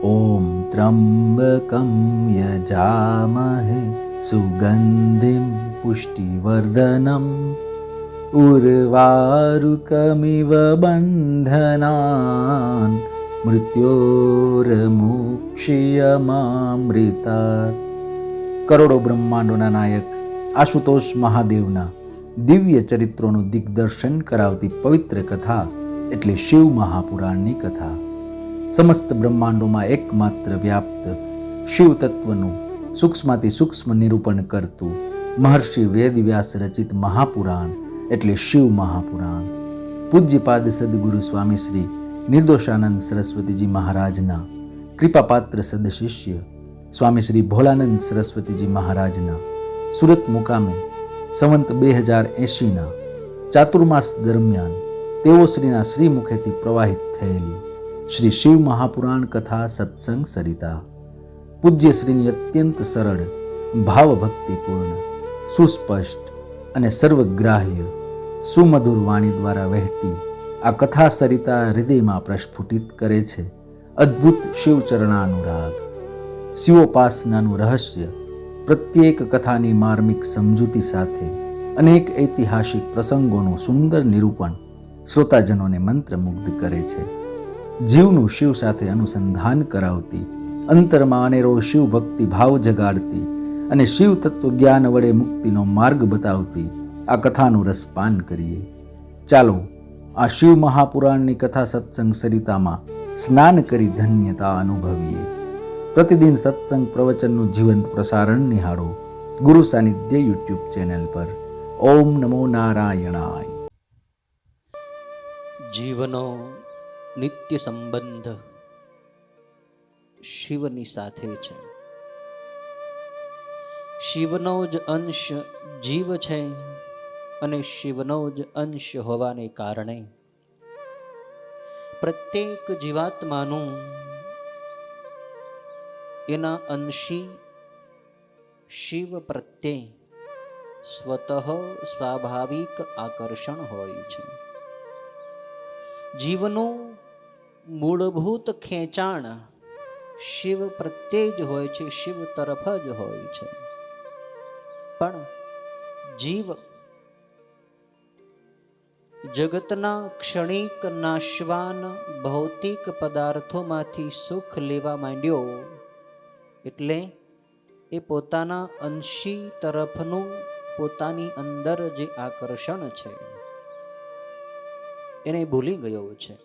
ॐ त्र्यम्बकं यजामहे सुगन्धिं पुष्टिवर्धनम् उर्वारुकमिव बन्धनान् मृत्योर्मुक्षीयमामृतात्। કરોડો બ્રહ્માંડોના નાયક આશુતોષ મહાદેવના દિવ્ય ચરિત્રોનું દિગ્દર્શન કરાવતી પવિત્ર કથા એટલે શિવ મહાપુરાણની કથા. સમસ્ત બ્રહ્માંડોમાં એકમાત્ર વ્યાપ્ત શિવ તત્વનું સૂક્ષ્મથી સૂક્ષ્મ નિરૂપણ કરતું મહર્ષિ વેદવ્યાસ રચિત મહાપુરાણ એટલે શિવ મહાપુરાણ. પૂજ્યપાદ સદગુરુ સ્વામી શ્રી નિર્દોષાનંદ સરસ્વતીજી મહારાજના કૃપાપાત્ર સદશિષ્ય સ્વામી શ્રી ભોલાનંદ સરસ્વતીજી મહારાજના સુરત મુકામે સંવંત 2080ના ચાતુર્માસ દરમિયાન તેઓ શ્રીના શ્રી મુખેથી પ્રવાહિત થયેલી શ્રી શિવ મહાપુરાણ કથા સત્સંગ સરિતા પૂજ્ય શ્રીની અત્યંત સરળ, ભાવભક્તિપૂર્ણ, સુસ્પષ્ટ અને સર્વગ્રાહ્ય સુમધુર વાણી દ્વારા વહેતી આ કથા સરિતા હૃદયમાં પ્રસ્ફુટિત કરે છે અદ્ભુત શિવચરણાનુરાગ. શિવોપાસનાનું રહસ્ય પ્રત્યેક કથાની માર્મિક સમજૂતી સાથે અનેક ઐતિહાસિક પ્રસંગોનું સુંદર નિરૂપણ શ્રોતાજનોને મંત્રમુગ્ધ કરે છે. જીવનું શિવ સાથે અનુસંધાન કરાવતી, અંતરમાં અનેરો શિવ ભક્તિ ભાવ જગાડતી અને શિવ તત્વ જ્ઞાન વડે મુક્તિનો માર્ગ બતાવતી આ કથાનું રસપાન કરીએ. ચાલો આ શિવ મહાપુરાણની કથા સત્સંગ સરિતામાં સ્નાન કરી ધન્યતા અનુભવીએ. પ્રતિદિન સત્સંગ પ્રવચનનું જીવંત પ્રસારણ નિહાળો ગુરુ સાનિધ્ય યુટ્યુબ ચેનલ પર. ઓમ નમો નારાયણાય. જીવનો નિત્ય સંબંધ શિવની સાથે છે. શિવનો જ અંશ જીવ છે અને શિવનો જ અંશ હોવાને કારણે પ્રત્યેક જીવાત્માનું એના અંશી શિવ પ્રત્યે સ્વતઃ સ્વાભાવિક આકર્ષણ હોય છે. જીવનું મૂળભૂત ખેંચાણ શિવ પ્રત્યે જ હોય છે, શિવ તરફ જ હોય છે. પણ જીવ જગતના ક્ષણિક નાશવાન ભૌતિક પદાર્થોમાંથી સુખ લેવા માંડ્યો એટલે એ પોતાના અંશી તરફનું પોતાની અંદર જે આકર્ષણ છે એને ભૂલી ગયો છે.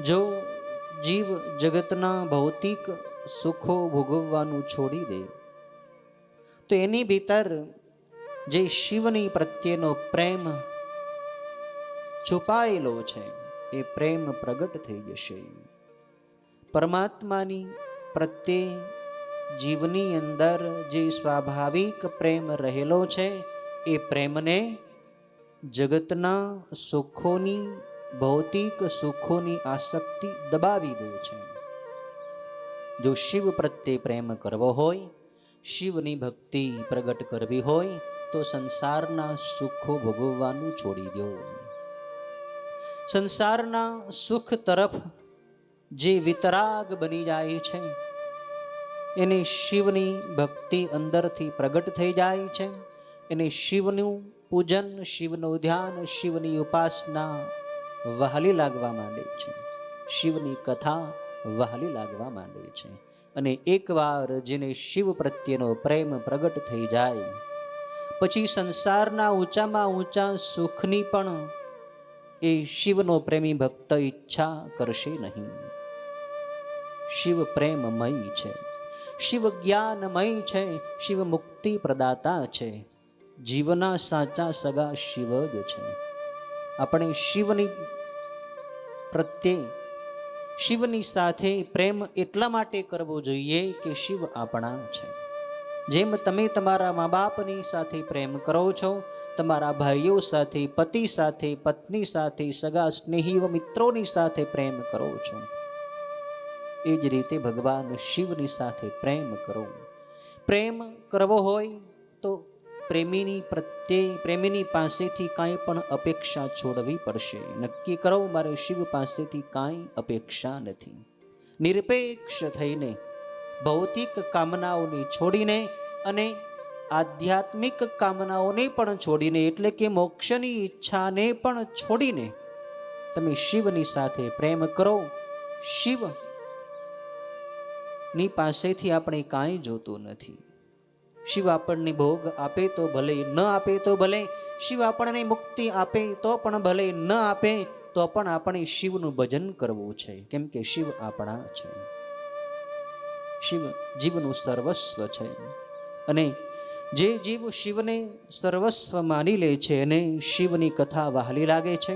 જો જીવ જગતના ભૌતિક સુખો ભોગવવાનું છોડી દે તો એની ભીતર જે શિવની પ્રત્યેનો પ્રેમ છુપાયેલો છે એ પ્રેમ પ્રગટ થઈ જશે. પરમાત્માની પ્રત્યે જીવની અંદર જે સ્વાભાવિક પ્રેમ રહેલો છે એ પ્રેમને જગતના સુખોની, ભૌતિક સુખોની આસક્તિ દબાવી દે છે. જો શિવ પ્રત્યે પ્રેમ કરવો હોય, શિવની ભક્તિ પ્રગટ કરવી હોય તો સંસારના સુખો ભોગવવાનું છોડી દો. સંસારના સુખ તરફ જે વિતરાગ બની જાય છે એને શિવની ભક્તિ અંદરથી પ્રગટ થઈ જાય છે. એને શિવનું પૂજન, શિવનું ધ્યાન, શિવની ઉપાસના વહાલી લાગવા માંડે છે. શિવની કથા વહાલી લાગવા માંડે છે. અને એકવાર જેને શિવ પ્રત્યેનો પ્રેમ પ્રગટ થઈ જાય પછી સંસારના ઊંચામાં ઊંચા સુખની પણ એ શિવનો પ્રેમી ભક્ત ઈચ્છા કરશે નહીં. શિવ પ્રેમમય છે, શિવ જ્ઞાનમય છે, શિવ મુક્તિ પ્રદાતા છે. જીવના સાચા સગા શિવ જ છે. આપણે શિવની પ્રત્યે, શિવની સાથે પ્રેમ એટલા માટે કરવો જોઈએ કે શિવ આપણા છે. જેમ તમે તમારા મા બાપની સાથે પ્રેમ કરો છો, તમારા ભાઈઓ સાથે, પતિ સાથે, પત્ની સાથે, સગા સ્નેહીઓ મિત્રોની સાથે પ્રેમ કરો છો, એ જ રીતે ભગવાન શિવની સાથે પ્રેમ કરો. પ્રેમ કરવો હોય તો પ્રેમીની પાસેથી કાંઈ પણ અપેક્ષા છોડવી પડશે. નક્કી કરો, મારે શિવ પાસેથી કાંઈ અપેક્ષા નથી. નિરપેક્ષ થઈને ભૌતિક કામનાઓને છોડીને અને આધ્યાત્મિક કામનાઓને પણ છોડીને, એટલે કે મોક્ષની ઈચ્છાને પણ છોડીને તમે શિવની સાથે પ્રેમ કરો. શિવની પાસેથી આપણે કાંઈ જોતું નથી. શિવ આપણને ભોગ આપે તો ભલે, ન આપે તો ભલે. શિવ આપણને મુક્તિ આપે તો પણ ભલે, ન આપે તો પણ આપણે શિવનું ભજન કરવું છે, કેમ કે શિવ આપણા છે. શિવ જીવનું સર્વસ્વ છે. અને જે જીવ શિવને સર્વસ્વ માની લે છે અને શિવની કથા વહાલી લાગે છે.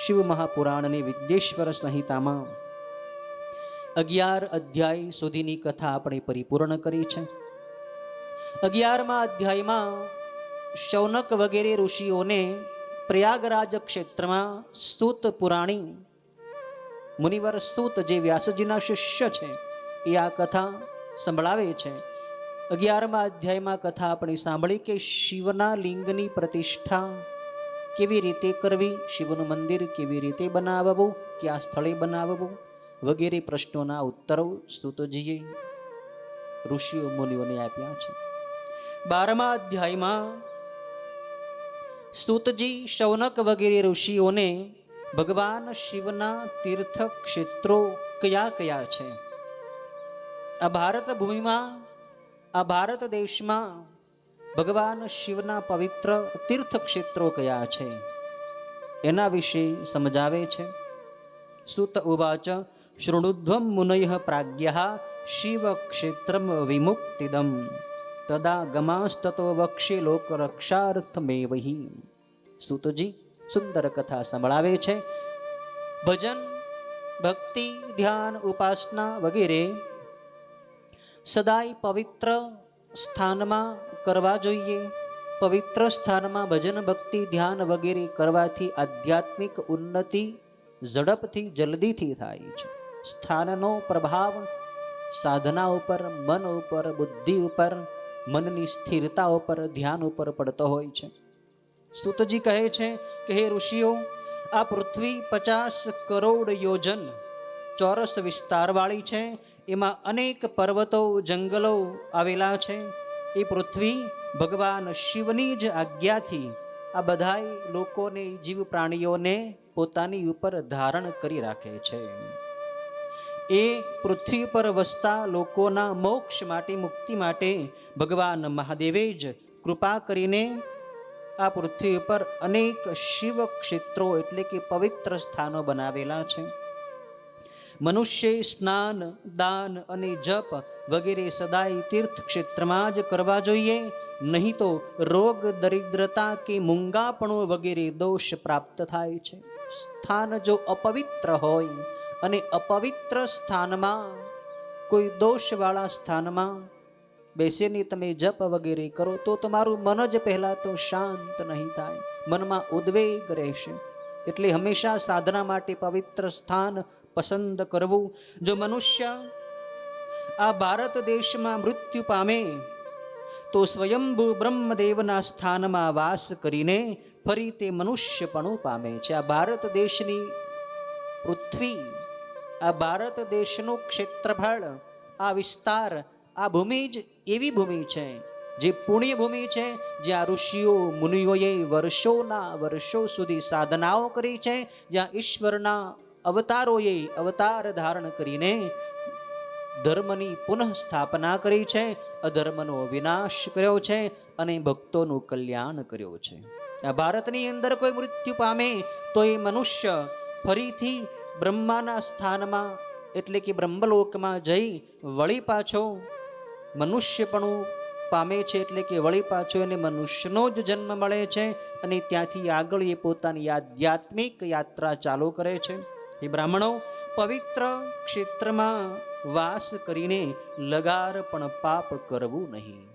શિવ મહાપુરાણની વિદ્યેશ્વર સંહિતામાં 11 અધ્યાય સુધીની કથા આપણે પરિપૂર્ણ કરી છે. 11મા અધ્યાયમાં શૌનક વગેરે ઋષિઓને પ્રયાગરાજ ક્ષેત્રમાં સૂત પુરાણી મુનિવર સૂત, જે વ્યાસજીના શિષ્ય છે, એ આ કથા સંભળાવે છે. 11મા અધ્યાયમાં કથા આપણે સાંભળી કે શિવના લિંગની પ્રતિષ્ઠા કેવી રીતે કરવી, શિવનું મંદિર કેવી રીતે બનાવવું, કયા સ્થળે બનાવવું વગેરે પ્રશ્નોના ઉત્તરો સૂતજીએ ઋષિઓ મુનિઓને આપ્યા છે. 12મા અધ્યાયમાં સૂતજી શૌનક વગેરે ઋષિઓને ભગવાન શિવના તીર્થ ક્ષેત્રો કયા કયા છે, આ ભારત ભૂમિમાં, આ ભારત દેશમાં ભગવાન શિવના પવિત્ર તીર્થ ક્ષેત્રો કયા છે એના વિશે સમજાવે છે. સૂત ઉવાચ શૃણુધ્વમ મુનયઃ પ્રાજ્ઞઃ શિવ ક્ષેત્રમ વિમુક્તિદમ તદા ગમાસ્તતો વક્ષ્ય લોકરક્ષાર્થમેવહિ. સૂતજી સુંદર કથા સંભળાવે છે. ભજન, ભક્તિ, ધ્યાન, ઉપાસના વગેરે સદાય પવિત્ર સ્થાનમાં કરવા જોઈએ. પવિત્ર સ્થાનમાં ભજન, ભક્તિ, ધ્યાન વગેરે કરવાથી આધ્યાત્મિક ઉન્નતિ ઝડપથી, જલ્દીથી થાય છે. સ્થાનનો પ્રભાવ સાધના ઉપર, મન ઉપર, બુદ્ધિ ઉપર, મનની સ્થિરતા ઉપર, ધ્યાન ઉપર પડતો હોય છે. સૂતજી કહે છે કે હે ઋષિઓ, આ પૃથ્વી 50 કરોડ યોજન ચોરસ વિસ્તારવાળી છે. એમાં અનેક પર્વતો, જંગલો આવેલા છે. એ પૃથ્વી ભગવાન શિવની જ આજ્ઞાથી આ બધાય લોકોને, જીવ પ્રાણીઓને પોતાની ઉપર ધારણ કરી રાખે છે. એ પૃથ્વી પર વસતા લોકોના મોક્ષ માટે, મુક્તિ માટે ભગવાન મહાદેવે જ કૃપા કરીને આ પૃથ્વી ઉપર અનેક શિવ ક્ષેત્રો એટલે કે પવિત્ર સ્થાનો બનાવેલા છે. મનુષ્ય સ્નાન, દાન અને જપ વગેરે સદાય તીર્થ ક્ષેત્રમાં જ કરવા જોઈએ, નહીં તો રોગ, દરિદ્રતા કે મૂંગાપણું વગેરે દોષ પ્રાપ્ત થાય છે. સ્થાન જો અપવિત્ર હોય અને અપવિત્ર સ્થાનમાં, કોઈ દોષવાળા સ્થાનમાં બેસીને તમે જપ વગેરે કરો તો તમારું મન જ પહેલાં તો શાંત નહીં થાય, મનમાં ઉદ્વેગ રહેશે. એટલે હંમેશા સાધના માટે પવિત્ર સ્થાન પસંદ કરવું. જો મનુષ્ય આ ભારત દેશમાં મૃત્યુ પામે તો સ્વયંભૂ બ્રહ્મદેવના સ્થાનમાં વાસ કરીને ફરી તે મનુષ્યપણું પામે છે. આ ભારત દેશની પૃથ્વી, આ ભારત દેશનું ક્ષેત્રફળ, આ વિસ્તાર, આ ભૂમિ જ એવી ભૂમિ છે જે પુણ્ય ભૂમિ છે, જ્યાં ઋષિઓ મુનિઓએ વર્ષોના વર્ષો સુધી સાધનાઓ કરી છે, જ્યાં ઈશ્વરના અવતારોએ અવતાર ધારણ કરીને ધર્મની પુનઃ સ્થાપના કરી છે, અધર્મનો વિનાશ કર્યો છે અને ભક્તોનું કલ્યાણ કર્યું છે. આ ભારતની અંદર કોઈ મૃત્યુ પામે તો એ મનુષ્ય ફરીથી બ્રહ્માના સ્થાનમાં એટલે કે બ્રહ્મલોકમાં જઈ વળી પાછો મનુષ્યપણું પામે છે. એટલે કે વળી પાછો એને મનુષ્યનો જ જન્મ મળે છે અને ત્યાંથી આગળ એ પોતાની આધ્યાત્મિક યાત્રા ચાલુ કરે છે. એ બ્રાહ્મણો, પવિત્ર ક્ષેત્રમાં વાસ કરીને લગાર પણ પાપ કરવું નહીં.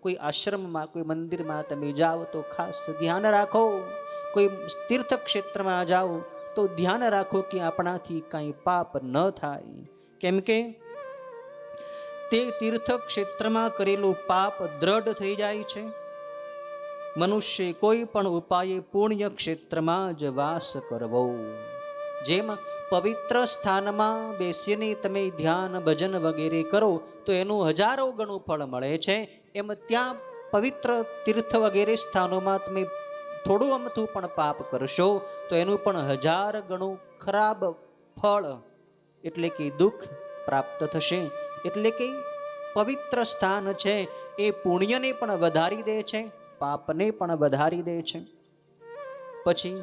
કોઈ આશ્રમમાં, કોઈ મંદિરમાં તમે જાઓ તો ખાસ ધ્યાન રાખો. કોઈ તીર્થ ક્ષેત્રમાં જાઓ તો ધ્યાન રાખો કે આપણાથી કાંઈ પાપ ન થાય, કેમ કે તે તીર્થ ક્ષેત્રમાં કરેલું પાપ દ્રઢ થઈ જાય છે મનુષ્ય કોઈ પણ ઉપાયે પુણ્ય ક્ષેત્રમાં જ વાસ કરવો. જેમ પવિત્ર સ્થાનમાં બેસીને તમે ધ્યાન ભજન વગેરે કરો તો એનું હજારો ગણું ફળ મળે છે, એમ ત્યાં પવિત્ર તીર્થ વગેરે સ્થાનોમાં તમે થોડું અમથું પણ પાપ કરશો તો એનું પણ 1000 ગણું ખરાબ ફળ એટલે કે દુઃખ પ્રાપ્ત થશે. એટલે કે પવિત્ર સ્થાન છે એ પુણ્યને પણ વધારી દે છે, પાપને પણ વધારી દે છે. પછી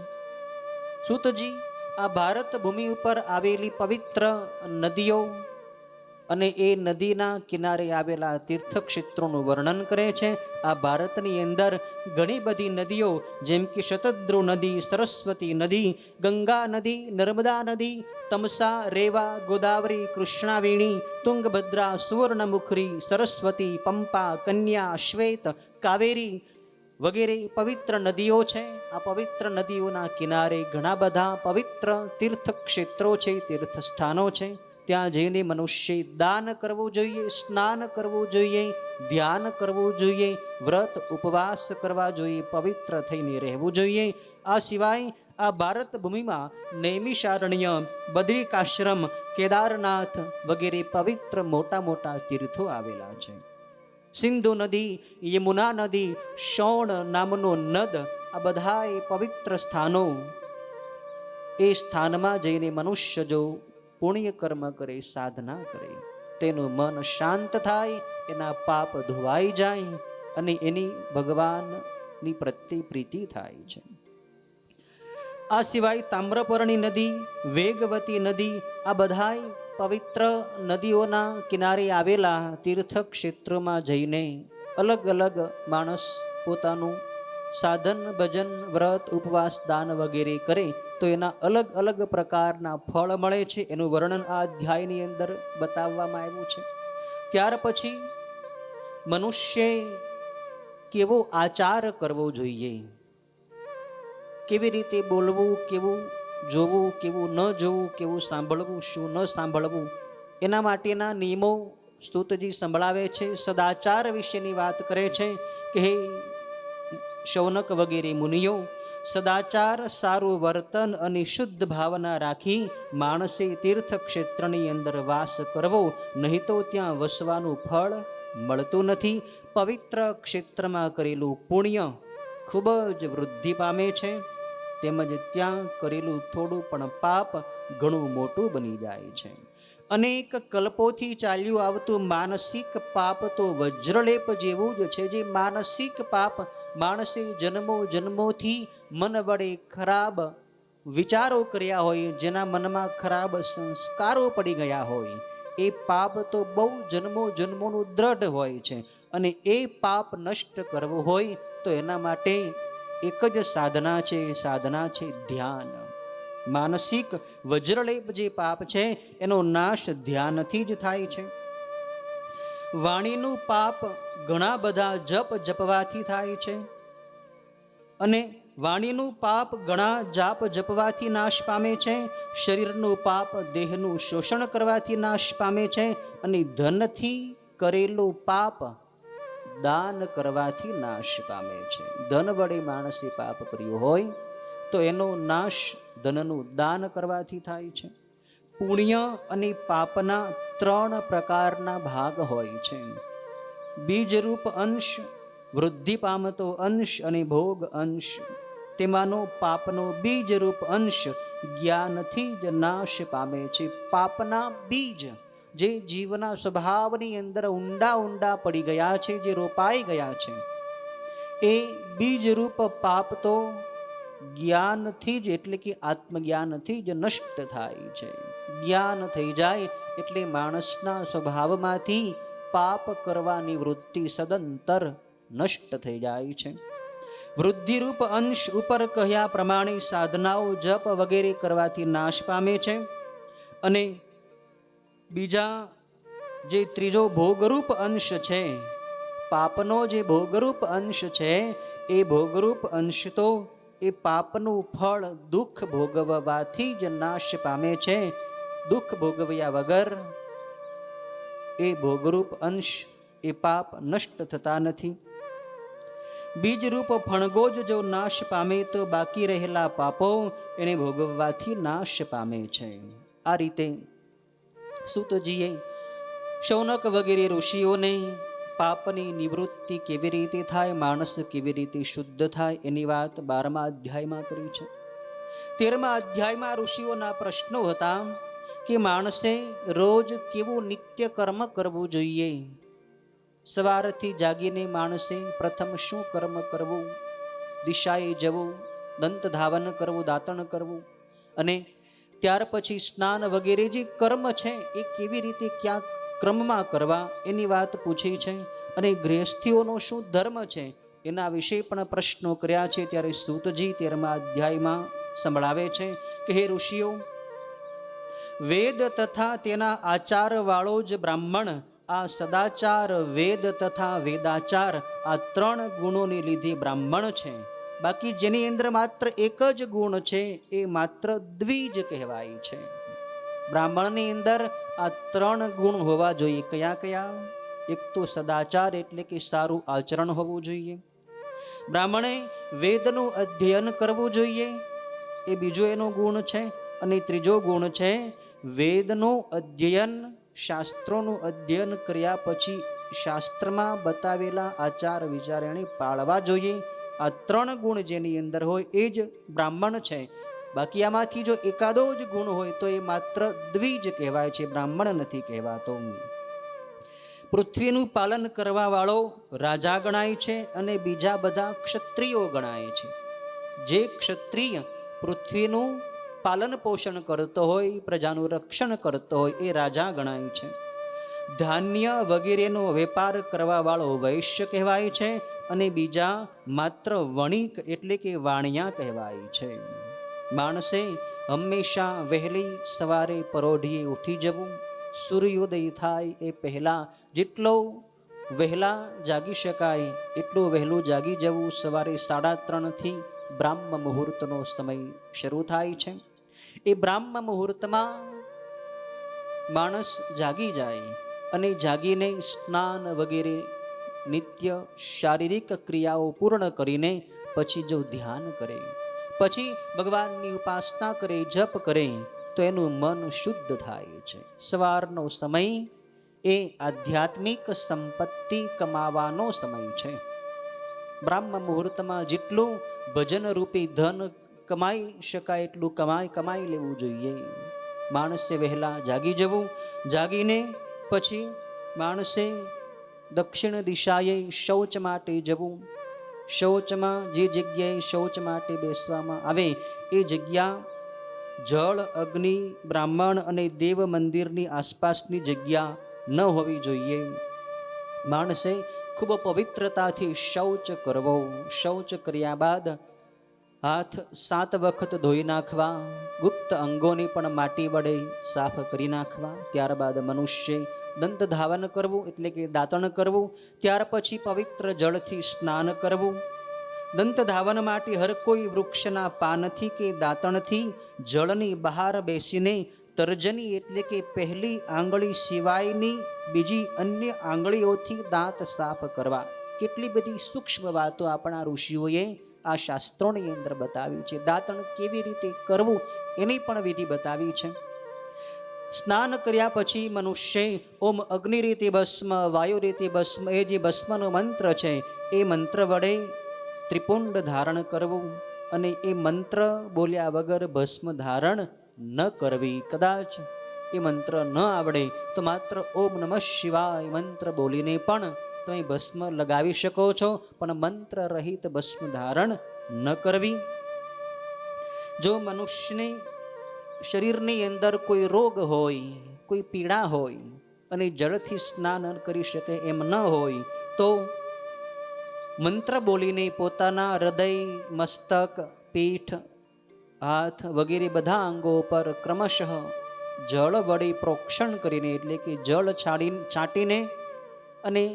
સૂતજી આ ભારત ભૂમિ ઉપર આવેલી પવિત્ર નદીઓ અને એ નદીના કિનારે આવેલા તીર્થક્ષેત્રોનું વર્ણન કરે છે. આ ભારતની અંદર ઘણી બધી નદીઓ જેમ કે શતદ્રુ નદી, સરસ્વતી નદી, ગંગા નદી, નર્મદા નદી, તમસા, રેવા, ગોદાવરી, કૃષ્ણાવેણી, તુંગભદ્રા, સુવર્ણમુખરી, સરસ્વતી, પંપા, કન્યા, શ્વેત, કાવેરી વગેરે પવિત્ર નદીઓ છે. આ પવિત્ર નદીઓના કિનારે ઘણા બધા પવિત્ર તીર્થ ક્ષેત્રો છે, તીર્થ સ્થાનો છે. ત્યાં જઈને મનુષ્ય દાન કરવું જોઈએ, સ્નાન કરવું જોઈએ, ધ્યાન કરવું જોઈએ, વ્રત ઉપવાસ કરવા જોઈએ, પવિત્ર થઈને રહેવું જોઈએ. આ સિવાય આ ભારત ભૂમિમાં નૈમિષારણ્ય, બદ્રિકાશ્રમ, કેદારનાથ વગેરે પવિત્ર મોટા મોટા તીર્થો આવેલા છે. સિંધુ નદી, યમુના નદી, શોણ નામનો નદ, આ બધાય પવિત્ર સ્થાનો. એ સ્થાનમાં જઈને મનુષ્ય જો પુણ્ય કર્મ કરે, સાધના કરે, તેનું મન શાંત થાય, એના પાપ ધોવાઈ જાય અને એની ભગવાનની પ્રત્યે પ્રીતિ થાય છે. આ સિવાય તામ્રપર્ણી નદી, વેગવતી નદી, આ બધાય પવિત્ર નદીઓના કિનારે આવેલા તીર્થ ક્ષેત્રોમાં જઈને અલગ અલગ માણસ પોતાનું સાધન, ભજન, વ્રત, ઉપવાસ, દાન વગેરે કરે તો એના અલગ અલગ પ્રકારના ફળ મળે છે. એનું વર્ણન આ અધ્યાયની અંદર બતાવવામાં આવ્યું છે. ત્યાર પછી મનુષ્ય કેવો આચાર કરવો જોઈએ, કેવી રીતે બોલવું, કેવું જોવું, કેવું ન જોવું, કેવું સાંભળવું, શું ન સાંભળવું, એના માટેના નિયમો સ્તુતજી સંભળાવે છે. સદાચાર વિશેની વાત કરે છે કે હે શૌનક વગેરે મુનિઓ, સદાચાર, સારું વર્તન અને શુદ્ધ ભાવના રાખી માણસે તીર્થ ક્ષેત્રની અંદર વાસ કરવો, નહીં તો ત્યાં વસવાનું ફળ મળતું નથી. પવિત્ર ક્ષેત્રમાં કરેલું પુણ્ય ખૂબ જ વૃદ્ધિ પામે છે, તેમજ ત્યાં કરેલું થોડું પણ પાપ ઘણું મોટું બની જાય છે. અનેક કલ્પોથી ચાલ્યું આવતું માનસિક પાપ તો વજ્રલેપ જેવું જ છે. જે માનસિક પાપ માણસે જન્મો જન્મોથી મન વડે ખરાબ વિચારો કર્યા હોય, જેના મનમાં ખરાબ સંસ્કારો પડી ગયા હોય, એ પાપ તો બહુ જન્મો જન્મોનું દ્રઢ હોય છે. અને એ પાપ નષ્ટ કરવું હોય તો એના માટે એક જ સાધના છે, સાધના છે ધ્યાન. માનસિક વજ્રલેપ જે પાપ છે એનો નાશ ધ્યાનથી જ થાય છે. વાણીનું પાપ ઘણા બધા જપ જપવાથી થાય છે, અને વાણીનું પાપ ઘણા જાપ જપવાથી નાશ પામે છે. શરીરનું પાપ દેહનું શોષણ કરવાથી નાશ પામે છે, અને ધનથી કરેલું પાપ દાન કરવાથી નાશ પામે છે. ધન વડે માણસે પાપ કર્યું હોય તો એનો નાશ ધનનું દાન કરવાથી થાય છે. પુણ્ય અને પાપના 3 પ્રકારના ભાગ હોય છે. બીજરૂપ અંશ, વૃદ્ધિ પામતો અંશ અને ભોગ અંશ. તેમાંનો પાપનો બીજરૂપ અંશ જ્ઞાનથી જ નાશ પામે છે. પાપના બીજ જે જીવના સ્વભાવની અંદર ઊંડા ઊંડા પડી ગયા છે, જે રોપાઈ ગયા છે, એ બીજરૂપ પાપ તો જ્ઞાનથી જ એટલે કે આત્મજ્ઞાનથી જ નષ્ટ થાય છે. જ્ઞાન થઈ જાય એટલે માણસના સ્વભાવમાંથી પાપ કરવાની વૃત્તિ સદંતર નષ્ટ થઈ જાય છે. વૃદ્ધિરૂપ અંશ ઉપર કહ્યા પ્રમાણે સાધનાઓ, જપ વગેરે કરવાથી નાશ પામે છે. અને બીજા જે ત્રીજો ભોગરૂપ અંશ છે, પાપનો જે ભોગરૂપ અંશ છે, એ ભોગરૂપ અંશ તો એ પાપનું ફળ દુઃખ ભોગવવાથી જ નાશ પામે છે. દુઃખ ભોગવ્યા વગર એ ભોગરૂપ અંશ, એ પાપ નષ્ટ થતા નથી. બીજરૂપ ફણગો જ જો નાશ પામે તો બાકી રહેલા પાપો એને ભોગવવાથી નાશ પામે છે. આ રીતે સૂતજીએ શૌનક વગેરે ઋષિઓને પાપની નિવૃત્તિ કેવી રીતે થાય, માણસ કેવી રીતે શુદ્ધ થાય એની વાત 12મા અધ્યાયમાં કરી છે. 13મા અધ્યાયમાં ઋષિઓના પ્રશ્નો હતા કે માણસે રોજ કેવું નિત્ય કર્મ કરવું જોઈએ. સવારથી જાગીને માણસે પ્રથમ શું કર્મ કરવું? દિશાએ જવું, દંત ધાવન કરવું, દાંતણ કરવું, અને ત્યાર પછી સ્નાન વગેરે જે કર્મ છે એ કેવી રીતે ક્યાં ક્રમમાં કરવા એની વાત પૂછી છે. અને ગૃહસ્થીઓનો શું ધર્મ છે એના વિશે પણ પ્રશ્નો કર્યા છે. ત્યારે સૂતજી 13મા અધ્યાયમાં સંભળાવે છે કે હે ઋષિઓ, વેદ તથા તેના આચાર વાળો જ બ્રાહ્મણ આ સદાચાર, વેદ તથા વેદાચાર આ 3 ગુણોને લીધે બ્રાહ્મણ છે. બાકી જેની અંદર માત્ર એક જ ગુણ છે એ માત્ર દ્વિજ કહેવાય છે. બ્રાહ્મણની અંદર આ 3 ગુણ હોવા જોઈએ. કયા કયા? એક તો સદાચાર એટલે કે સારું આચરણ હોવું જોઈએ. બ્રાહ્મણે વેદનું અધ્યયન કરવું જોઈએ, એ બીજો એનો ગુણ છે. અને ત્રીજો ગુણ છે વેદનું અધ્યયન, શાસ્ત્રોનું અધ્યયન કર્યા પછી શાસ્ત્રમાં બતાવેલા આચાર વિચાર એણે પાળવા જોઈએ. આ 3 ગુણ જેની અંદર હોય એ જ બ્રાહ્મણ છે. બાકી આમાંથી જો એકાદો જ ગુણ હોય તો એ માત્ર દ્વિજ કહેવાય છે, બ્રાહ્મણ નથી કહેવાતો. પૃથ્વીનું પાલન કરવા વાળો રાજા ગણાય છે અને બીજા બધા ક્ષત્રિયો ગણાય છે. જે ક્ષત્રિય પૃથ્વીનું પાલન પોષણ કરતો હોય, પ્રજાનું રક્ષણ કરતો હોય એ રાજા ગણાય છે. ધાન્ય વગેરેનો વેપાર કરવા વાળો વૈશ્ય કહેવાય છે અને બીજા માત્ર વણિક એટલે કે વાણિયા કહેવાય છે. માણસે હંમેશા વહેલી સવારે પરોઢીએ ઉઠી જવું. સૂર્યોદય થાય એ પહેલા જેટલો વહેલા જાગી શકાય એટલું વહેલું જાગી જવું. સવારે 3:30 થી બ્રાહ્મ મુહૂર્તનો સમય શરૂ થાય છે. એ બ્રાહ્મ મુહૂર્તમાં માણસ જાગી જાય અને જાગીને સ્નાન વગેરે નિત્ય શારીરિક ક્રિયાઓ પૂર્ણ કરીને પછી જો ધ્યાન કરે, પછી ભગવાનની ઉપાસના કરે, જપ કરે તો એનું મન શુદ્ધ થાય છે. સવારનો સમય એ આધ્યાત્મિક સંપત્તિ કમાવાનો સમય છે. બ્રાહ્મ મુહૂર્તમાં જેટલું ભજન રૂપી ધન કમાઈ શકાય એટલું કમાઈ લેવું જોઈએ. માણસે વહેલા જાગી જવું. જાગીને પછી માણસે દક્ષિણ દિશાએ શૌચ માટે જવું. શૌચમાં જે જગ્યાએ શૌચ માટે બેસવામાં આવે એ જગ્યા જળ, અગ્નિ, બ્રાહ્મણ અને દેવ મંદિરની આસપાસની જગ્યા ન હોવી જોઈએ. માણસે ખૂબ પવિત્રતાથી શૌચ કરવો. શૌચ કર્યા બાદ હાથ 7 વખત ધોઈ નાખવા, ગુપ્ત અંગોને પણ માટી વડે સાફ કરી નાખવા. ત્યારબાદ મનુષ્ય દંત ધાવન કરવું એટલે કે દાંતણ કરવું. ત્યાર પછી પવિત્ર જળથી સ્નાન કરવું. દંત ધાવન માટે હર કોઈ વૃક્ષના પાનથી કે દાંતણથી જળની બહાર બેસીને તર્જની એટલે કે પહેલી આંગળી સિવાયની બીજી અન્ય આંગળીઓથી દાંત સાફ કરવા. કેટલી બધી સૂક્ષ્મ વાતો આપણા ઋષિઓએ આ શાસ્ત્રોની અંદર બતાવી છે. દાંતણ કેવી રીતે કરવું એની પણ વિધિ બતાવી છે. સ્નાન કર્યા પછી મનુષ્ય ઓમ અગ્નિ રીતે ભસ્મ, વાયુ રીતે ભસ્મ, એ જે ભસ્મનો મંત્ર છે એ મંત્ર વડે ત્રિપુંડ ધારણ કરવું. અને એ મંત્ર બોલ્યા વગર ભસ્મ ધારણ ન કરવી. કદાચ એ મંત્ર ન આવડે તો માત્ર ઓમ નમઃ શિવાય મંત્ર બોલીને પણ તમે ભસ્મ લગાવી શકો છો, પણ મંત્ર રહિત ભસ્મ ધારણ ન કરવી. જો મનુષ્યને શરીરની અંદર કોઈ રોગ હોય, કોઈ પીડા હોય અને જળથી સ્નાન કરી શકે એમ ન હોય તો મંત્ર બોલીને પોતાના હૃદય, મસ્તક, પીઠ, હાથ વગેરે બધા અંગો પર ક્રમશઃ જળ વડે પ્રોક્ષણ કરીને એટલે કે જળ છાંટીને અને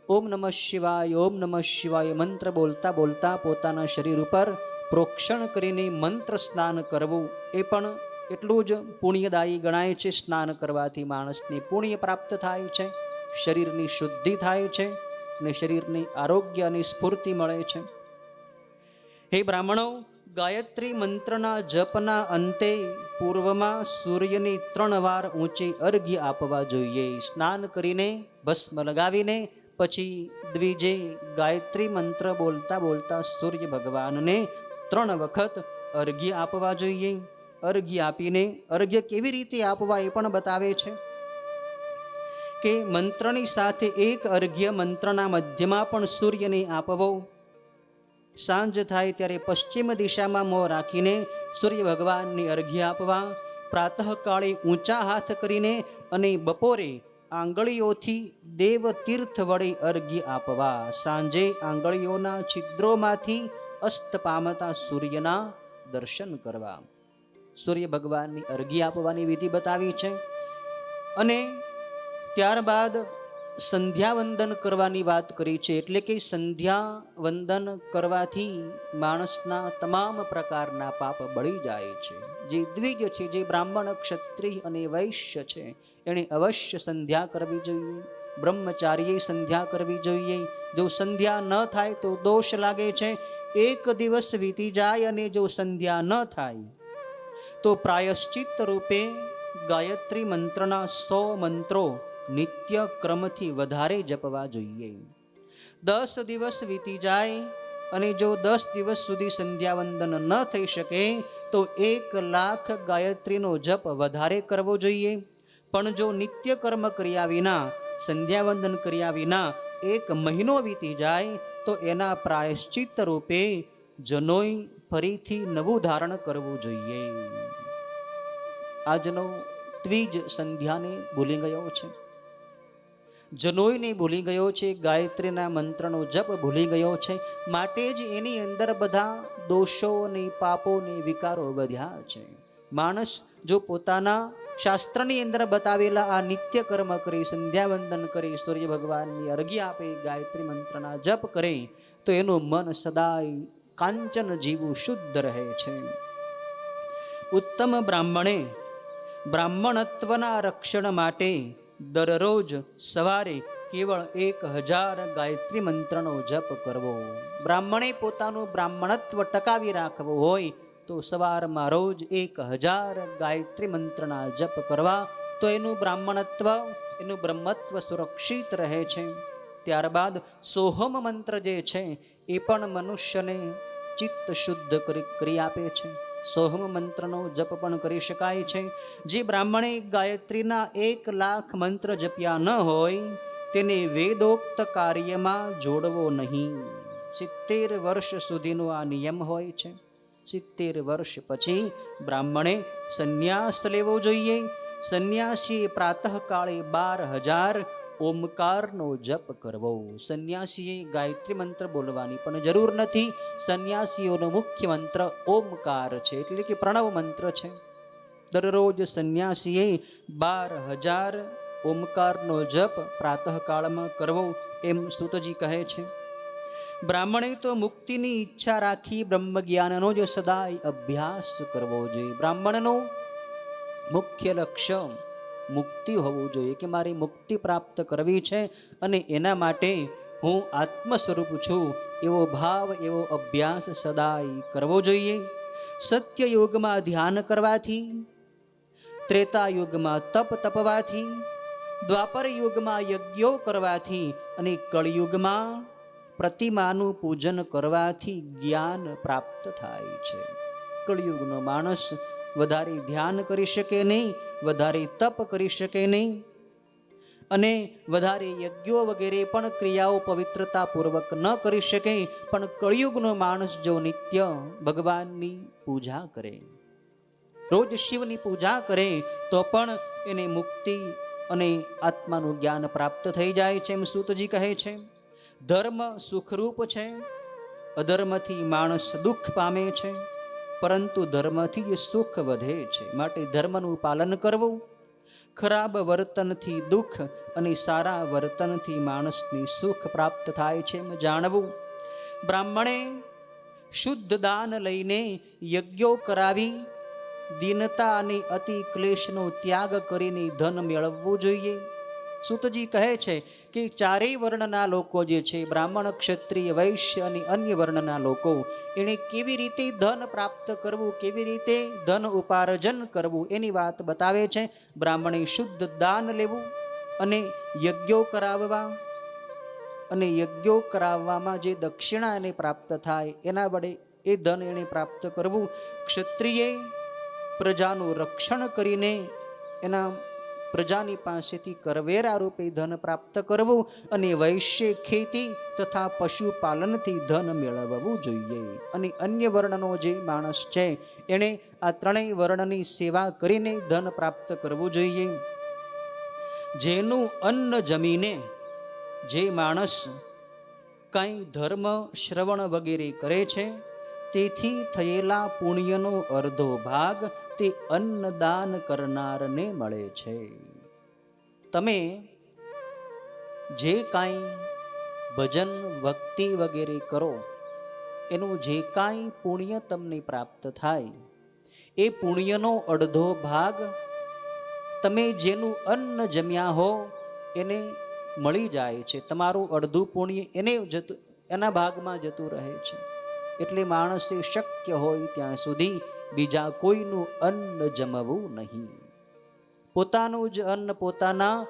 ઓમ નમઃ શિવાય, ઓમ નમઃ શિવાય મંત્ર બોલતા બોલતા પોતાના શરીર ઉપર પ્રોક્ષણ કરીને મંત્ર સ્નાન કરવું. એ પણ એટલું જ પુણ્યદાયી ગણાય છે. સ્નાન કરવાથી માણસને પુણ્ય પ્રાપ્ત થાય છે, શરીરની શુદ્ધિ થાય છે. અને શરીરને આરોગ્ય અને સ્ફૂર્તિ મળે છે. હે બ્રાહ્મણો, ગાયત્રી મંત્રના જપના અંતે પૂર્વમાં સૂર્યની 3 વાર ઊંચી અર્ઘ્ય આપવા જોઈએ. સ્નાન કરીને ભસ્મ લગાવીને પછી દ્વિજે ગાયત્રી મંત્ર બોલતા બોલતા સૂર્ય ભગવાનને 3 વખત અર્ઘ્ય આપવા જોઈએ. અર્ઘ્ય આપીને અર્ઘ્ય કેવી રીતે આપવા એ પણ બતાવે છે કે મંત્રની સાથે એક અર્ઘ્ય મંત્રના મધ્યમાં પણ સૂર્યને આપવો. સાંજ થાય ત્યારે પશ્ચિમ દિશામાં મોં રાખીને સૂર્ય ભગવાનને અર્ઘ્ય આપવા. પ્રાતઃકાળે ઊંચા હાથ કરીને અને બપોરે આંગળીઓથી દેવ તીર્થ વડે અર્ઘ્ય આપવા. સાંજે આંગળીઓના છિદ્રોમાંથી અસ્ત પામતા સૂર્યના દર્શન કરવા. સૂર્ય ભગવાનની અર્ઘ્ય આપવાની વિધિ બતાવી છે. અને ત્યારબાદ સંધ્યાવંદન કરવાની વાત કરી છે. એટલે કે સંધ્યાવંદન કરવાથી માણસના તમામ પ્રકારના પાપ બળી જાય છે. જે દ્વિજ છે, જે બ્રાહ્મણ, ક્ષત્રિય અને વૈશ્ય છે, એણે અવશ્ય સંધ્યા કરવી જોઈએ. બ્રહ્મચારીએ સંધ્યા કરવી જોઈએ. જો સંધ્યા ન થાય તો દોષ લાગે છે. એક દિવસ વીતી જાય અને જો સંધ્યા ન થાય તો પ્રાયશ્ચિત રૂપે ગાયત્રી મંત્રના 100 મંત્રો નિત્ય ક્રમથી વધારે જપવા જોઈએ. 10 દિવસ વીતી જાય અને જો 10 દિવસ સુધી સંધ્યાવંદન ન થઈ શકે તો 1,00,000 ગાયત્રીનો જપ વધારે કરવો જોઈએ. પણ જો નિત્ય કર્મ કર્યા વિના, સંધ્યાવંદન કર્યા વિના 1 મહિનો વીતી જાય તો એના પ્રાયશ્ચિત રૂપે જનોઈ ફરીથી નવું ધારણ કરવું જોઈએ. આજનો ત્રીજ સંધ્યાને ભૂલી ગયો છે, જનોઈને ભૂલી ગયો છે, ગાયત્રીના મંત્રનો જપ ભૂલી ગયો છે. માટે જ એની અંદર બધા દોષો અને પાપો અને વિકારો વધ્યા છે. માણસ જો પોતાના શાસ્ત્રની અંદર બતાવેલા આ નિત્ય કર્મ કરી, સંધ્યાવંદન કરી, સૂર્ય ભગવાનની અર્ઘ્ય આપે, ગાયત્રી મંત્રના જપ કરે તો એનું મન સદાય કાંચન જીવું શુદ્ધ રહે છે. ઉત્તમ બ્રાહ્મણે બ્રાહ્મણત્વના રક્ષણ માટે દરરોજ સવારે કેવળ 1000 ગાયત્રી મંત્રનો જપ કરવો. બ્રાહ્મણે પોતાનું બ્રાહ્મણત્વ ટકાવી રાખવું હોય તો સવારમાં રોજ 1000 ગાયત્રી મંત્રના જપ કરવા. તો એનું બ્રાહ્મણત્વ, એનું બ્રહ્મત્વ સુરક્ષિત રહે છે. ત્યારબાદ સોહમ મંત્ર જે છે એ પણ મનુષ્યને ચિત્ત શુદ્ધ કરી આપે છે. સોહમ મંત્રનો જપ પણ કરી શકાય છે. જે બ્રાહ્મણે ગાયત્રીના 1,00,000 મંત્ર જપ્યા ન હોય તેને વેદોક્ત કાર્યમાં જોડવો નહીં. 70 વર્ષ સુધીનો આ નિયમ હોય છે. 70 વર્ષ પછી બ્રાહ્મણે સંન્યાસ લેવો જોઈએ. સંન્યાસીએ પ્રાતઃકાળે 12,000 ઓમકારનો જપ કરવો. સંન્યાસીએ ગાયત્રી મંત્ર બોલવાની પણ જરૂર નથી. સંન્યાસીઓનો મુખ્ય મંત્ર ઓમકાર છે, એટલે કે પ્રણવ મંત્ર છે. દરરોજ સંન્યાસીએ 12,000 ઓમકારનો જપ પ્રાતઃકાળમાં કરવો, એમ સૂતજી કહે છે. બ્રાહ્મણે તો મુક્તિની ઈચ્છા રાખી બ્રહ્મ જ્ઞાનનો જ સદાય અભ્યાસ કરવો જોઈએ. બ્રાહ્મણનો મુખ્ય લક્ષ્ય મુક્તિ હોવું જોઈએ કે મારી મુક્તિ પ્રાપ્ત કરવી છે અને એના માટે હું આત્મ સ્વરૂપ છું એવો ભાવ, એવો અભ્યાસ સદાય કરવો જોઈએ. સત્ય યુગમાં ધ્યાન કરવાથી, ત્રેતા યુગમાં તપ તપવાથી, દ્વાપર યુગમાં યજ્ઞો કરવાથી અને કળિયુગમાં પ્રતિમાનું પૂજન કરવાથી જ્ઞાન પ્રાપ્ત થાય છે. કળિયુગનો માણસ વધારે ધ્યાન કરી શકે નહીં, વધારે તપ કરી શકે નહીં અને વધારે યજ્ઞો વગેરે પણ ક્રિયાઓ પવિત્રતાપૂર્વક ન કરી શકે. પણ કળિયુગનો માણસ જો નિત્ય ભગવાનની પૂજા કરે, રોજ શિવની પૂજા કરે તો પણ એને મુક્તિ અને આત્માનું જ્ઞાન પ્રાપ્ત થઈ જાય છે, એમ સૂતજી કહે છે. ધર્મ સુખરૂપ છે, અધર્મથી માણસ દુઃખ પામે છે, પરંતુ ધર્મથી જ સુખ વધે છે. માટે ધર્મનું પાલન કરવું. ખરાબ વર્તનથી દુઃખ અને સારા વર્તનથી માણસની સુખ પ્રાપ્ત થાય છે, એમ જાણવું. બ્રાહ્મણે શુદ્ધ દાન લઈને યજ્ઞો કરાવી દીનતા અને અતિ ક્લેશનો ત્યાગ કરીને ધન મેળવવું જોઈએ. સૂતજી કહે છે કે ચારેય વર્ણના લોકો જે છે, બ્રાહ્મણ, ક્ષત્રિય, વૈશ્ય અને અન્ય વર્ણના લોકો, એણે કેવી રીતે ધન પ્રાપ્ત કરવું, કેવી રીતે ધન ઉપાર્જન કરવું એની વાત બતાવે છે. બ્રાહ્મણે શુદ્ધ દાન લેવું અને યજ્ઞો કરાવવા, અને યજ્ઞો કરાવવામાં જે દક્ષિણા એને પ્રાપ્ત થાય એના વડે એ ધન એને પ્રાપ્ત કરવું. ક્ષત્રિયે પ્રજાનું રક્ષણ કરીને એના પ્રજાની પાસેથી કરવેરા રૂપે ધન પ્રાપ્ત કરવું, અને વૈશ્ય ખેતી તથા પશુપાલનથી ધન મેળવવું જોઈએ. અને અન્ય વર્ણનો જે માણસ છે એણે આ ત્રણેય વર્ણની સેવા કરીને ધન પ્રાપ્ત કરવું જોઈએ. જેનું અન્ન જમીને જે માણસ કાંઈ ધર્મ શ્રવણ વગેરે કરે છે, તેથી થયેલા પુણ્યનો અર્ધો ભાગ તે અન્નદાન કરનારને મળે છે. તમે જે કાંઈ ભજન ભક્તિ વગેરે કરો, એનું જે કાંઈ પુણ્ય તમને પ્રાપ્ત થાય, એ પુણ્યનો અડધો ભાગ તમે જેનું અન્ન જમ્યા હો એને મળી જાય છે. તમારું અડધું પુણ્ય એના ભાગમાં જતું રહે છે. એટલે માણસે શક્ય હોય ત્યાં સુધી બીજા કોઈનું અન્ન જમવું નહીં. પોતાનું જ અન્ન, પોતાના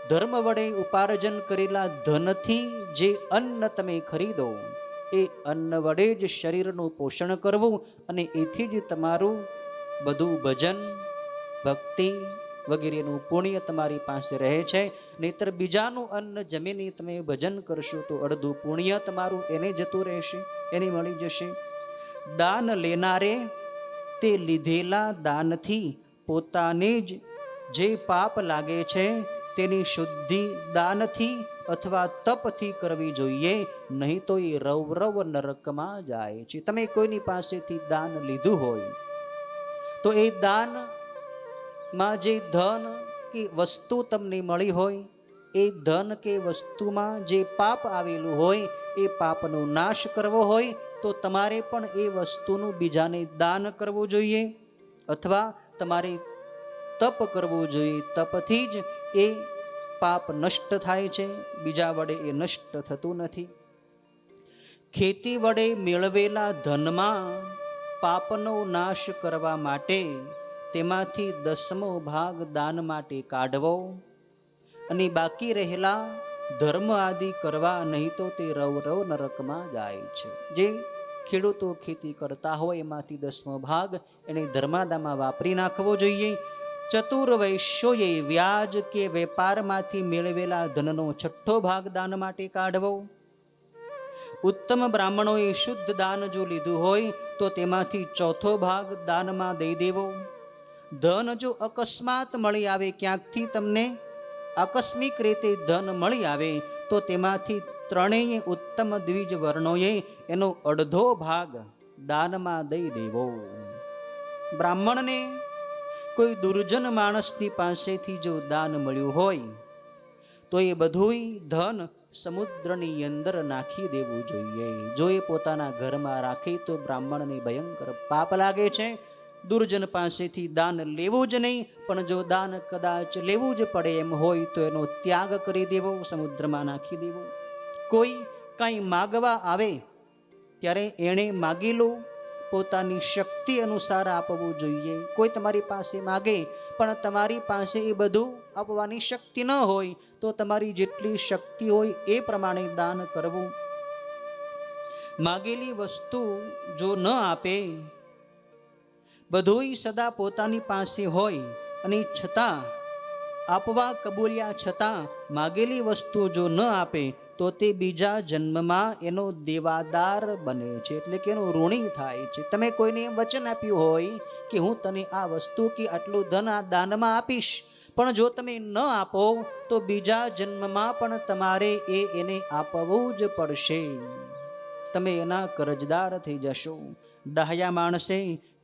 ધર્મ વડે ઉપાર્જન કરેલા ધનથી જે અન્ન તમે ખરીદો, એ અન્ન વડે જ શરીરનું પોષણ કરવું, અને એથી જ તમારું બધું ભજન ભક્તિ વગેરેનું પુણ્ય તમારી પાસે રહે છે. નહીતર બીજાનું અન્ન જમીને તમે ભજન કરશો તો અડધું પુણ્ય તમારું એને જતું રહેશે, એને મળી જશે. દાન લેનારે તે લીધેલા દાનથી પોતાને જ જે પાપ લાગે છે તેની શુદ્ધિ દાનથી અથવા તપથી કરવી જોઈએ, નહીં તો એ રવ નરકમાં જાય છે. તમે કોઈની પાસેથી દાન લીધું હોય તો એ દાન માં જે ધન કે વસ્તુ તમને મળી હોય, એ ધન કે વસ્તુમાં જે પાપ આવેલું હોય, એ પાપનો નાશ કરવો હોય તો તમારે પણ એ વસ્તુનું બીજાને દાન કરવું જોઈએ, અથવા તમારે તપ કરવું જોઈએ. તપથી જ એ પાપ નષ્ટ થાય છે, બીજા વડે એ નષ્ટ થતું નથી. ખેતી વડે મેળવેલા ધનમાં પાપનો નાશ કરવા માટે તેમાંથી 10મો ભાગ દાન માટે કાઢવો, અને બાકી રહેલા ધર્મ આદિ કરવા, નહીં તો તે રવ નરકમાં જાય છે. જે ખેડૂતો ખેતી કરતા હોય એમાંથી 10મો ભાગ એને ધર્માદામાં વાપરી નાખવો જોઈએ. ચતુર વૈશ્યોએ વ્યાજ કે વેપારમાંથી મેળવેલા ધનનો 6ઠ્ઠો ભાગ દાન માટે કાઢવો. ઉત્તમ બ્રાહ્મણોએ શુદ્ધ દાન જો લીધું હોય તો તેમાંથી 4થો ભાગ દાનમાં દઈ દેવો. ધન જો અકસ્માત મળી આવે, ક્યાંકથી તમને આકસ્મિક રીતે ધન મળી આવે, તો તેમાંથી ત્રણેય ઉત્તમ દ્વિજ વર્ણોએ એનો અડધો ભાગ દાનમાં દઈ દેવો. બ્રાહ્મણને કોઈ દુર્જન માણસની પાસેથી જો દાન મળ્યું હોય તો એ બધુંય ધન સમુદ્રની અંદર નાખી દેવું જોઈએ. જો એ પોતાના ઘરમાં રાખે તો બ્રાહ્મણને ભયંકર પાપ લાગે છે. દુર્જન પાસેથી દાન લેવું જ નહીં, પણ જો દાન કદાચ લેવું જ પડે એમ હોય તો એનો ત્યાગ કરી દેવો, સમુદ્રમાં નાખી દેવો. કોઈ કાંઈ માગવા આવે ત્યારે એણે માગેલું પોતાની શક્તિ અનુસાર આપવું જોઈએ. કોઈ તમારી પાસે માગે પણ તમારી પાસે એ બધું આપવાની શક્તિ ન હોય તો તમારી જેટલી શક્તિ હોય એ પ્રમાણે દાન કરવું. માગેલી વસ્તુ જો ન આપે, બધુંય સદા પોતાની પાસે હોય અને છતાં આપવા કબૂલ્યા છતાં માગેલી વસ્તુ જો ન આપે તો તે બીજા જન્મમાં એનો દેવાદાર બને છે, એટલે કે એનો ઋણી થાય છે. તમે કોઈને વચન આપ્યું હોય કે હું તને આ વસ્તુ કે આટલું ધન આ દાનમાં આપીશ, પણ જો તમે ન આપો તો બીજા જન્મમાં પણ તમારે એને આપવું જ પડશે. તમે એના કરજદાર થઈ જશો. ડાહ્યા માણસે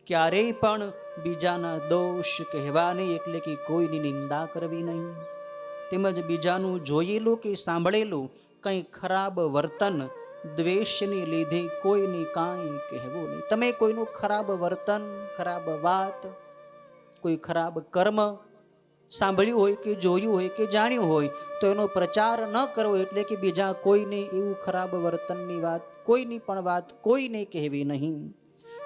ક્યારેય પણ બીજાના દોષ કહેવા નહીં, એટલે કે કોઈની નિંદા કરવી નહીં. તેમજ બીજાનું જોયેલું કે સાંભળેલું કંઈ ખરાબ વર્તન દ્વેષને લીધે કોઈને કાંઈ કહેવું નહીં. તમે કોઈનું ખરાબ વર્તન, ખરાબ વાત, કોઈ ખરાબ કર્મ સાંભળ્યું હોય કે જોયું હોય કે જાણ્યું હોય તો એનો પ્રચાર ન કરવો, એટલે કે બીજા કોઈને એવું ખરાબ વર્તનની વાત, કોઈની પણ વાત કોઈને કહેવી નહીં.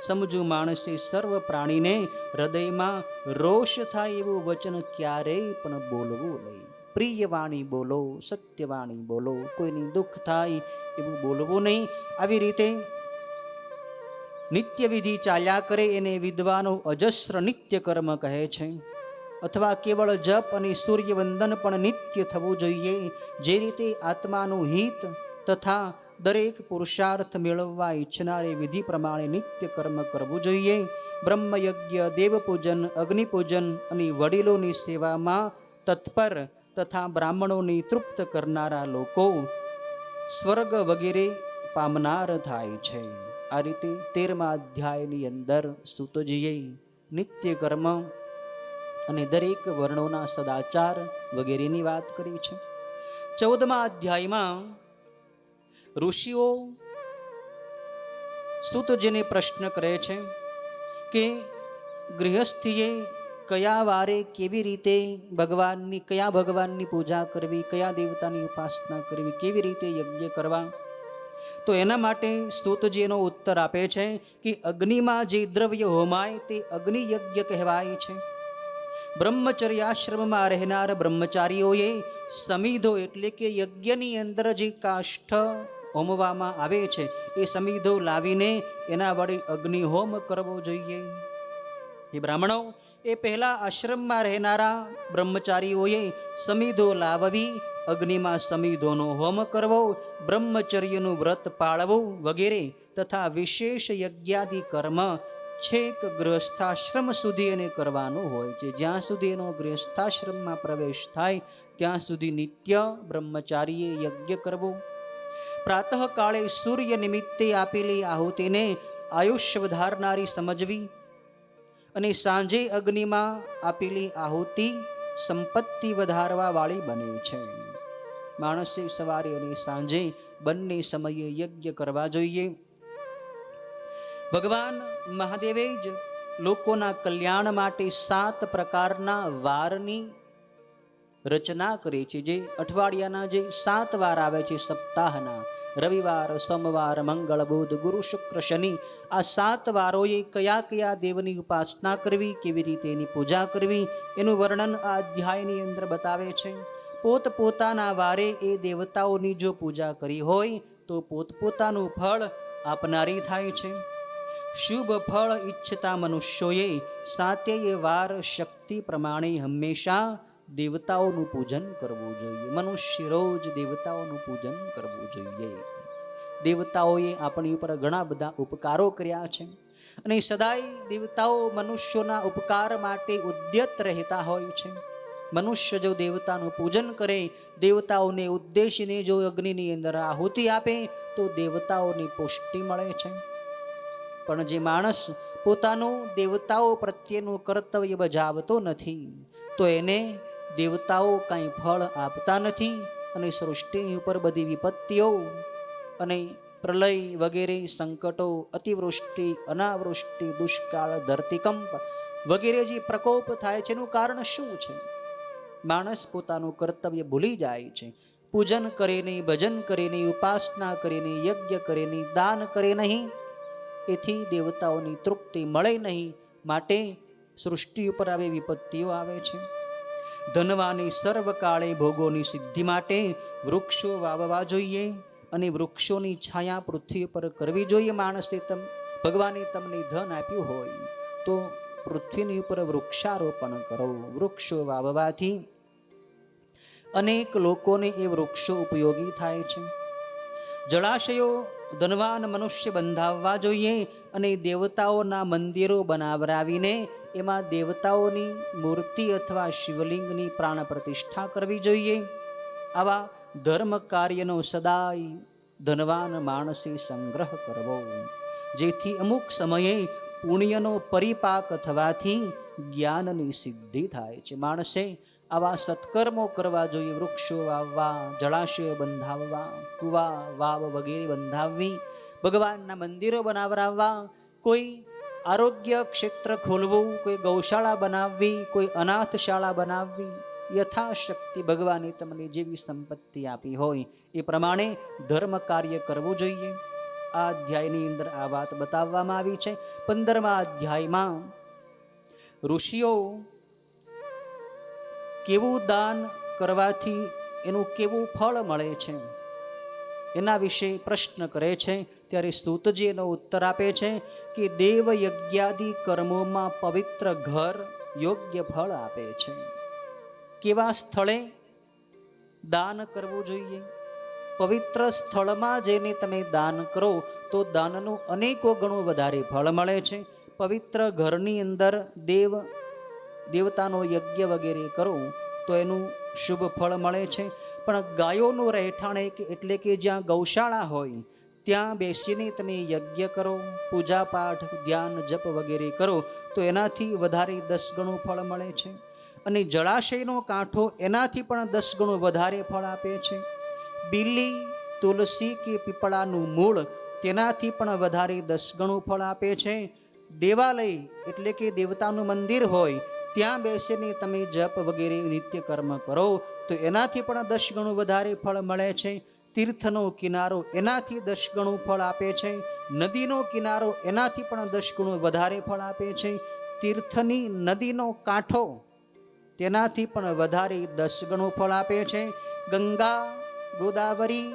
સમજુ માણસે સર્વ પ્રાણીને હૃદયમાં રોષ થાય એવું વચન ક્યારેય પણ બોલવું નહીં. પ્રિય વાણી બોલો, સત્ય વાણી બોલો, કોઈને દુઃખ થાય એવું બોલવું નહીં. આવી રીતે નિત્ય વિધિ ચાલ્યા કરે એને વિદ્વાનો અજસ્ર નિત્ય કર્મ કહે છે. અથવા કેવળ જપ અને સૂર્યવંદન પણ નિત્ય થવું જોઈએ. જે રીતે આત્માનું હિત તથા દરેક પુરુષાર્થ મેળવવા ઈચ્છનારે વિધિ પ્રમાણે નિત્ય કર્મ કરવું જોઈએ. બ્રહ્મયજ્ઞ, દેવપૂજન, અગ્નિપૂજન અને વડીલોની સેવામાં તત્પર તથા બ્રાહ્મણોની તૃપ્ત કરનારા લોકો સ્વર્ગ વગેરે પામનાર થાય છે. આ રીતે 13મા અધ્યાયની અંદર સૂતજીએ નિત્ય કર્મ અને દરેક વર્ણોના સદાચાર વગેરેની વાત કરી છે. 14મા અધ્યાયમાં ઋષિઓ સૂતજીને પ્રશ્ન કરે છે કે ગૃહસ્થીએ કયા વારે કેવી રીતે કયા ભગવાનની પૂજા કરવી, કયા દેવતાની ઉપાસના કરવી, કેવી રીતે યજ્ઞ કરવા. તો એના માટે સૂતજી એનો ઉત્તર આપે છે કે અગ્નિમાં જે દ્રવ્ય હોમાય તે અગ્નિ યજ્ઞ કહેવાય છે. બ્રહ્મચર્યાશ્રમમાં રહેનાર બ્રહ્મચારીઓએ સમિધો એટલે કે યજ્ઞની અંદર જે કાષ્ઠ હોમવામાં આવે છે એ સમિધો લાવીને એના વડે અગ્નિહોમ કરવો જોઈએ. એ બ્રાહ્મણો એ પહેલા આશ્રમમાં રહેનારા બ્રહ્મચારીઓએ સમિધો લાવવી, અગ્નિમાં સમિધોનો હોમ કરવો, બ્રહ્મચર્યનું વ્રત પાળવું વગેરે તથા વિશેષ યજ્ઞાદિ કર્મ છેક ગૃહસ્થાશ્રમ સુધી એને કરવાનું હોય છે. જ્યાં સુધી એનો ગૃહસ્થાશ્રમમાં પ્રવેશ થાય ત્યાં સુધી નિત્ય બ્રહ્મચારીએ યજ્ઞ કરવો. પ્રાતઃકાળે સૂર્ય નિમિત્તે આપેલી આહુતિને આયુષ્ય વધારનારી સમજવી અને સાંજે અગ્નિમાં આપેલી આહુતિ સંપત્તિ વધારવા વાળી બને છે. માણસે સવારે અને સાંજે બંને સમયે યજ્ઞ કરવા જોઈએ. ભગવાન મહાદેવે જ લોકોના કલ્યાણ માટે 7 પ્રકારના વારની રચના કરી છે. જે અઠવાડિયાના જે 7 વાર આવે છે સપ્તાહના, રવિવાર, સોમવાર, મંગળ, બુધ, ગુરુ, શુક્ર, શનિ, આ 7 વારોએ કયા કયા દેવની ઉપાસના કરવી, કેવી રીતે એની પૂજા કરવી એનું વર્ણન આ અધ્યાયની અંદર બતાવે છે. પોતપોતાના વારે એ દેવતાઓની જો પૂજા કરી હોય તો પોતપોતાનું ફળ આપનારી થાય છે. શુભ ફળ ઈચ્છતા મનુષ્યોએ 7 વાર શક્તિ પ્રમાણે હંમેશા દેવતાઓનું પૂજન કરવું જોઈએ. મનુષ્ય રોજ દેવતાઓનું પૂજન કરવું જોઈએ. દેવતાઓએ આપણી ઉપર ઘણા બધા ઉપકારો કર્યા છે અને સદાય દેવતાઓ મનુષ્યોના ઉપકાર માટે ઉદ્યત રહેતા હોય છે. મનુષ્ય જો દેવતાનું પૂજન કરે, દેવતાઓને ઉદ્દેશીને જો અગ્નિની અંદર આહુતિ આપે તો દેવતાઓની પુષ્ટિ મળે છે. પણ જે માણસ પોતાનું દેવતાઓ પ્રત્યેનું કર્તવ્ય બજાવતો નથી તો એને દેવતાઓ કાંઈ ફળ આપતા નથી અને સૃષ્ટિની ઉપર બધી વિપત્તિઓ અને પ્રલય વગેરે સંકટો, અતિવૃષ્ટિ, અનાવૃષ્ટિ, દુષ્કાળ, ધરતીકંપ વગેરે જે પ્રકોપ થાય છે એનું કારણ શું છે? માણસ પોતાનું કર્તવ્ય ભૂલી જાય છે. પૂજન કરે નહીં, ભજન કરે નહીં, ઉપાસના કરે નહીં, યજ્ઞ કરે નહીં, દાન કરે નહીં, એથી દેવતાઓની તૃપ્તિ મળે નહીં. માટે સૃષ્ટિ ઉપર આવી વિપત્તિઓ આવે છે. ધનવાની સર્વકાળે ભોગોની સિદ્ધિ માટે વૃક્ષો વાવવા જોઈએ અને વૃક્ષોની છાયા પૃથ્વી પર કરવી જોઈએ. માણસે ભગવાને તમને ધન આપ્યું હોય તો પૃથ્વીની ઉપર વૃક્ષારોપણ કરો. વૃક્ષો વાવવાથી અનેક લોકોને એ વૃક્ષો ઉપયોગી થાય છે. જળાશયો ધનવાન મનુષ્ય બંધાવવા જોઈએ અને દેવતાઓના મંદિરો બનાવરાવીને એમાં દેવતાઓની મૂર્તિ અથવા શિવલિંગની પ્રાણ પ્રતિષ્ઠા કરવી જોઈએ. આવા ધર્મ કાર્યનો સદાય ધનવાન માણસે સંગ્રહ કરવો, જેથી અમુક સમયે પુણ્યનો પરિપાક થવાથી જ્ઞાનની સિદ્ધિ થાય છે. માણસે આવા સત્કર્મો કરવા જોઈએ. વૃક્ષો વાવવા, જળાશયો બંધાવવા, કુવા વાવ વગેરે બંધાવવી, ભગવાનના મંદિરો બનાવરાવવા, કોઈ આરોગ્ય ક્ષેત્ર ખોલવું, કોઈ ગૌશાળા બનાવવી, કોઈ અનાથ શાળા બનાવવી, યથાશક્તિ ભગવાને તમને જેવી સંપત્તિ આપી હોય એ પ્રમાણે ધર્મ કાર્ય કરવું જોઈએ. આ અધ્યાયની અંદર આ વાત બતાવવામાં આવી છે. 15મા અધ્યાયમાં ઋષિઓ કેવું દાન કરવાથી એનું કેવું ફળ મળે છે એના વિશે પ્રશ્ન કરે છે. ત્યારે સૂતજી એનો ઉત્તર આપે છે કે દેવ યજ્ઞાદિ કર્મોમાં પવિત્ર ઘર યોગ્ય ફળ આપે છે. કેવા સ્થળે દાન કરવું જોઈએ? પવિત્ર સ્થળમાં જઈને તમે દાન કરો તો દાનનું અનેકો ગણું વધારે ફળ મળે છે. પવિત્ર ઘરની અંદર દેવતાનો યજ્ઞ વગેરે કરો તો એનું શુભ ફળ મળે છે. પણ ગાયોનું રહેઠાણ એટલે કે જ્યાં ગૌશાળા હોય ત્યાં બેસીને તમે યજ્ઞ કરો, પૂજા પાઠ, ધ્યાન, જપ વગેરે કરો તો એનાથી વધારે 10 ગણું ફળ મળે છે. અને જળાશયનો કાંઠો એનાથી પણ 10 ગણું વધારે ફળ આપે છે. બીલી, તુલસી કે પીપળાનું મૂળ તેનાથી પણ વધારે 10 ગણું ફળ આપે છે. દેવાલય એટલે કે દેવતાનું મંદિર હોય ત્યાં બેસીને તમે જપ વગેરે નિત્ય કર્મ કરો તો એનાથી પણ 10 ગણું વધારે ફળ મળે છે. તીર્થનો કિનારો એનાથી 10 ગણું ફળ આપે છે. નદીનો કિનારો એનાથી પણ 10 ગણું વધારે ફળ આપે છે. તીર્થની નદીનો કાંઠો તેનાથી પણ વધારે 10 ગણું ફળ આપે છે. ગંગા, ગોદાવરી,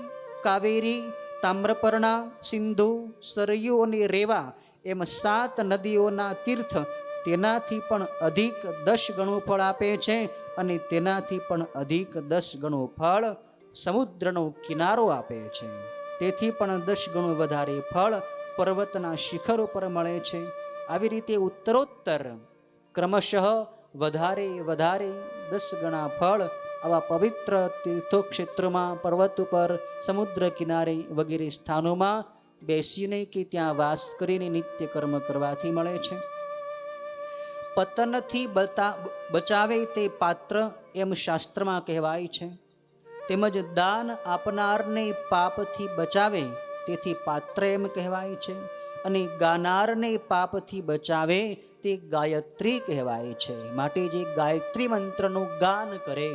કાવેરી, તામ્રપર્ણા, સિંધુ, સરયુ અને રેવા એમ 7 નદીઓના તીર્થ તેનાથી પણ અધિક 10 ગણું ફળ આપે છે. અને તેનાથી પણ અધિક 10 ગણું ફળ સમુદ્રનો કિનારો આપે છે. તેથી પણ 10 ગણું વધારે ફળ પર્વતના શિખર ઉપર મળે છે. આવી રીતે ઉત્તરોત્તર ક્રમશઃ વધારે 10 ગણા ફળ આવા પવિત્ર તીર્થોક્ષેત્રમાં, પર્વત ઉપર, સમુદ્ર કિનારે વગેરે સ્થાનોમાં બેસીને કે ત્યાં વાસ કરીને નિત્ય કર્મ કરવાથી મળે છે. પતનથી બચાવે તે પાત્ર એમ શાસ્ત્રમાં કહેવાય છે. તેમજ દાન આપનારને પાપથી બચાવે તેથી પાત્ર એમ કહેવાય છે. અને ગાનારને પાપથી બચાવે તે ગાયત્રી કહેવાય છે. માટે જે ગાયત્રી મંત્રનું ગાન કરે,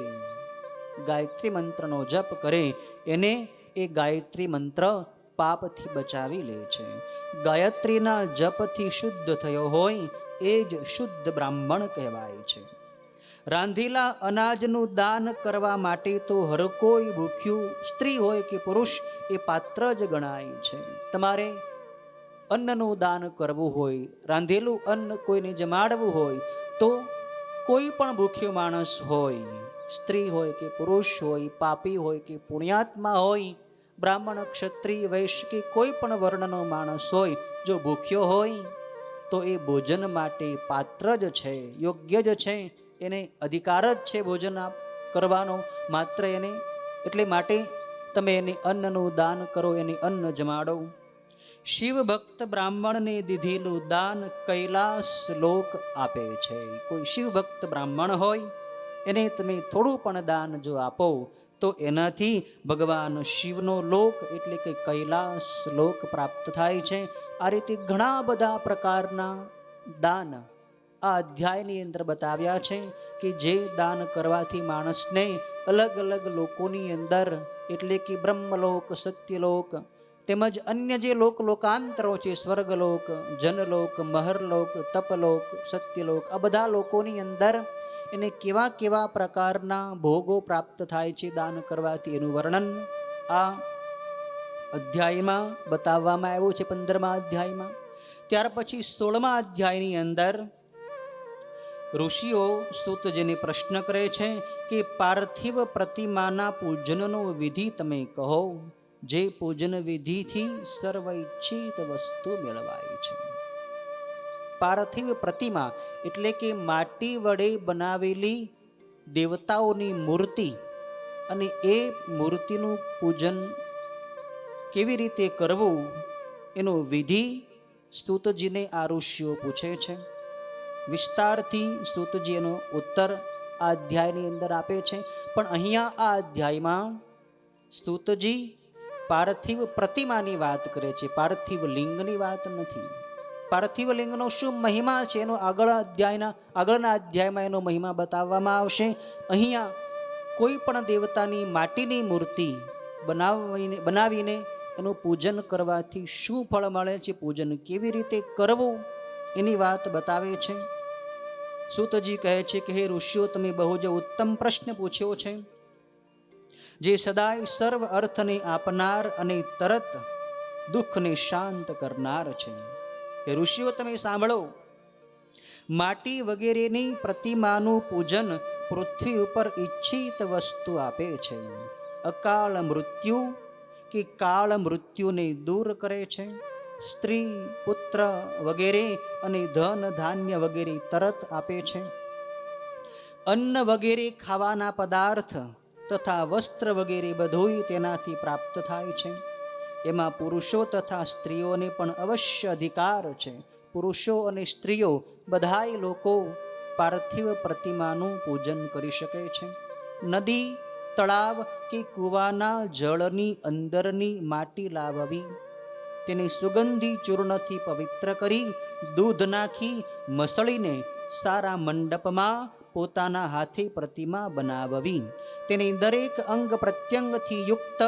ગાયત્રી મંત્રનો જપ કરે એને એ ગાયત્રી મંત્ર પાપથી બચાવી લે છે. ગાયત્રીના જપથી શુદ્ધ થયો હોય એ જ શુદ્ધ બ્રાહ્મણ કહેવાય છે. રાંધેલા અનાજનું દાન કરવા માટે તો હર કોઈ ભૂખ્યું, સ્ત્રી હોય કે પુરુષ, એ પાત્ર જ ગણાય છે. તમારે અન્નનું દાન કરવું હોય, રાંધેલું અન્ન કોઈને જમાડવું હોય તો કોઈ પણ ભૂખ્યો માણસ હોય, સ્ત્રી હોય કે પુરુષ હોય, પાપી હોય કે પુણ્યાત્મા હોય, બ્રાહ્મણ, ક્ષત્રિય, વૈશ્ય કે કોઈ પણ વર્ણનો માણસ હોય, જો ભૂખ્યો હોય તો એ ભોજન માટે પાત્ર જ છે, યોગ્ય જ છે, એને અધિકાર જ છે ભોજન કરવાનો માત્ર એને. એટલે માટે તમે એને અન્નનું દાન કરો, એને અન્ન જમાડો. શિવ ભક્ત બ્રાહ્મણને દીધેલું દાન કૈલાસ લોક આપે છે. કોઈ શિવ ભક્ત બ્રાહ્મણ હોય એને તમે થોડું પણ દાન જો આપો તો એનાથી ભગવાન શિવનો લોક એટલે કે કૈલાસ લોક પ્રાપ્ત થાય છે. આ રીતે ઘણા બધા પ્રકારના દાન આ અધ્યાયની અંદર બતાવ્યા છે કે જે દાન કરવાથી માણસને અલગ અલગ લોકોની અંદર એટલે કે બ્રહ્મલોક, સત્યલોક તેમજ અન્ય જે લોકાંતરો છે, સ્વર્ગલોક, જનલોક, મહરલોક, તપલોક, સત્યલોક, આ બધા લોકોની અંદર એને કેવા કેવા પ્રકારના ભોગો પ્રાપ્ત થાય છે દાન કરવાથી એનું વર્ણન આ અધ્યાયમાં બતાવવામાં આવ્યું છે 15મા અધ્યાયમાં. ત્યાર પછી 16મા અધ્યાયની અંદર ઋષિઓ સૂતજીને પ્રશ્ન કરે છે કે પાર્થિવ પ્રતિમાના પૂજનનો વિધિ તમે કહો, જે પૂજન વિધિથી સર્વ ઈચ્છિત વસ્તુ મેળવાય છે. પાર્થિવ પ્રતિમા એટલે કે માટી વડે બનાવેલી દેવતાઓની મૂર્તિ, અને એ મૂર્તિનું પૂજન કેવી રીતે કરવું એનો વિધિ સૂતજીને આ ઋષિઓ પૂછે છે. વિસ્તારથી સૂતજી એનો ઉત્તર આ અધ્યાયની અંદર આપે છે. પણ અહીંયા આ અધ્યાયમાં સૂતજી પાર્થિવ પ્રતિમાની વાત કરે છે, પાર્થિવ લિંગની વાત નથી. પાર્થિવ લિંગનો શું મહિમા છે એનો આગળના અધ્યાયમાં એનો મહિમા બતાવવામાં આવશે. અહીંયા કોઈ પણ દેવતાની માટીની મૂર્તિ બનાવીને એનું પૂજન કરવાથી શું ફળ મળે છે, પૂજન કેવી રીતે કરવું એની વાત બતાવે છે. સૂતજી કહે છે કે હે ઋષિઓ, તમે બહુ જ ઉત્તમ પ્રશ્ન પૂછ્યો છે, જે સદાય સર્વ અર્થને આપનાર અને તરત દુઃખને શાંત કરનાર છે. હે ઋષિઓ, તમે સાંભળો. માટી વગેરેની પ્રતિમાનું પૂજન પૃથ્વી ઉપર ઈચ્છિત વસ્તુ આપે છે. અકાળ મૃત્યુ કે કાળ મૃત્યુને દૂર કરે છે. સ્ત્રી, પુત્ર વગેરે અને ધન ધાન્ય વગેરે તરત આપે છે. અન્ન વગેરે ખાવાના પદાર્થ તથા વસ્ત્ર વગેરે બધુંય તેનાથી પ્રાપ્ત થાય છે. એમાં પુરુષો તથા સ્ત્રીઓને પણ અવશ્ય અધિકાર છે. પુરુષો અને સ્ત્રીઓ બધાય લોકો પાર્થિવ પ્રતિમાનું પૂજન કરી શકે છે. નદી, તળાવ કે કૂવાના જળની અંદરની માટી લાવવી, તેને સુગંધી ચૂર્ણથી પવિત્ર કરી દૂધ નાખી મસળીને સારા મંડપમાં પોતાના હાથે પ્રતિમા બનાવવી, તેને દરેક અંગ પ્રત્યંગથી યુક્ત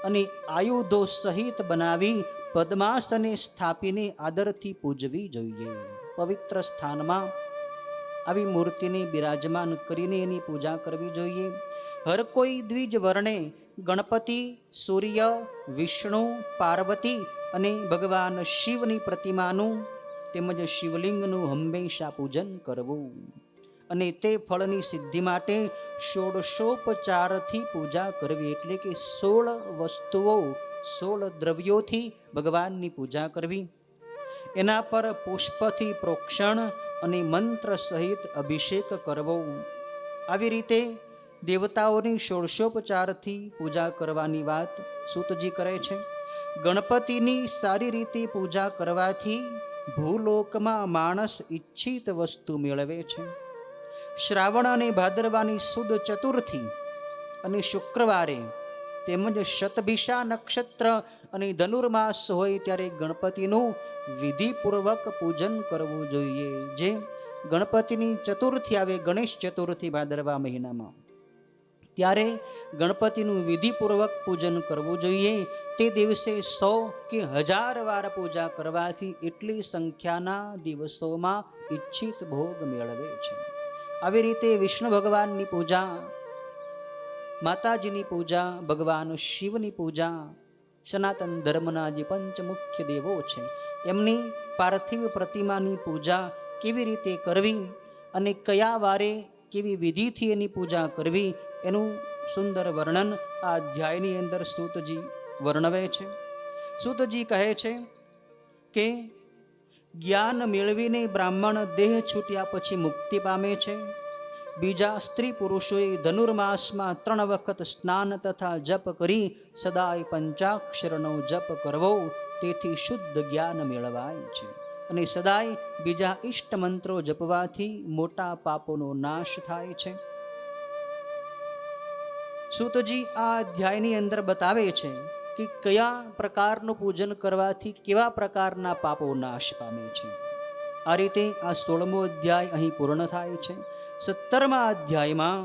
અને આયુધો સહિત બનાવી પદ્માસને સ્થાપીને આદરથી પૂજવી જોઈએ. પવિત્ર સ્થાનમાં આવી મૂર્તિને બિરાજમાન કરીને એની પૂજા કરવી જોઈએ. હર કોઈ દ્વિજ વર્ણે ગણપતિ, સૂર્ય, વિષ્ણુ, પાર્વતી અને ભગવાન શિવની પ્રતિમાનું તેમજ શિવલિંગનું હંમેશા પૂજન કરવું અને તે ફળની સિદ્ધિ માટે ષોડશોપચારથી પૂજા કરવી, એટલે કે 16 વસ્તુઓ 16 દ્રવ્યોથી ભગવાનની પૂજા કરવી. એના પર પુષ્પથી પ્રોક્ષણ અને મંત્ર સહિત અભિષેક કરવો. આવી રીતે દેવતાઓની ષોડશોપચારથી પૂજા કરવાની વાત સૂતજી કરે છે. ગણપતિની સારી રીતે પૂજા કરવાથી ભૂલોકમાં માણસ ઈચ્છિત વસ્તુ મેળવે છે. શ્રાવણ અને ભાદરવાની સુદ ચતુર્થી અને શુક્રવારે તેમજ શતભિષા નક્ષત્ર અને ધનુર્માસ હોય ત્યારે ગણપતિનું વિધિપૂર્વક પૂજન કરવું જોઈએ. જે ગણપતિની ચતુર્થી આવે, ગણેશ ચતુર્થી ભાદરવા મહિનામાં, ત્યારે ગણપતિનું વિધિપૂર્વક પૂજન કરવું જોઈએ. તે દિવસે 100 કે 1000 વાર પૂજા કરવાથી એટલી સંખ્યાના દિવસોમાં ઈચ્છિત ભોગ મેળવે છે. આવી રીતે વિષ્ણુ ભગવાનની પૂજા, માતાજીની પૂજા, ભગવાન શિવની પૂજા, સનાતન ધર્મના જે પંચ મુખ્ય દેવો છે એમની પાર્થિવ પ્રતિમાની પૂજા કેવી રીતે કરવી અને કયા વારે કેવી વિધિથી એની પૂજા કરવી એનું સુંદર વર્ણન આ અધ્યાયની અંદર સૂતજી વર્ણવે છે. સૂતજી કહે છે કે જ્ઞાન મેળવીને બ્રાહ્મણ દેહ છૂટ્યા પછી મુક્તિ પામે છે. બીજા સ્ત્રી પુરુષોએ ધનુર્માસમાં 3 વખત સ્નાન તથા જપ કરી સદાય પંચાક્ષરનો જપ કરવો, તેથી શુદ્ધ જ્ઞાન મેળવાય છે. અને સદાય બીજા ઇષ્ટ મંત્રો જપવાથી મોટા પાપોનો નાશ થાય છે. સૂતજી આ અધ્યાયની અંદર બતાવે છે કે કયા પ્રકારનું પૂજન કરવાથી કેવા પ્રકારના પાપો નાશ પામે છે. આ રીતે આ 16મો અધ્યાય અહીં પૂર્ણ થાય છે. 17મા અધ્યાયમાં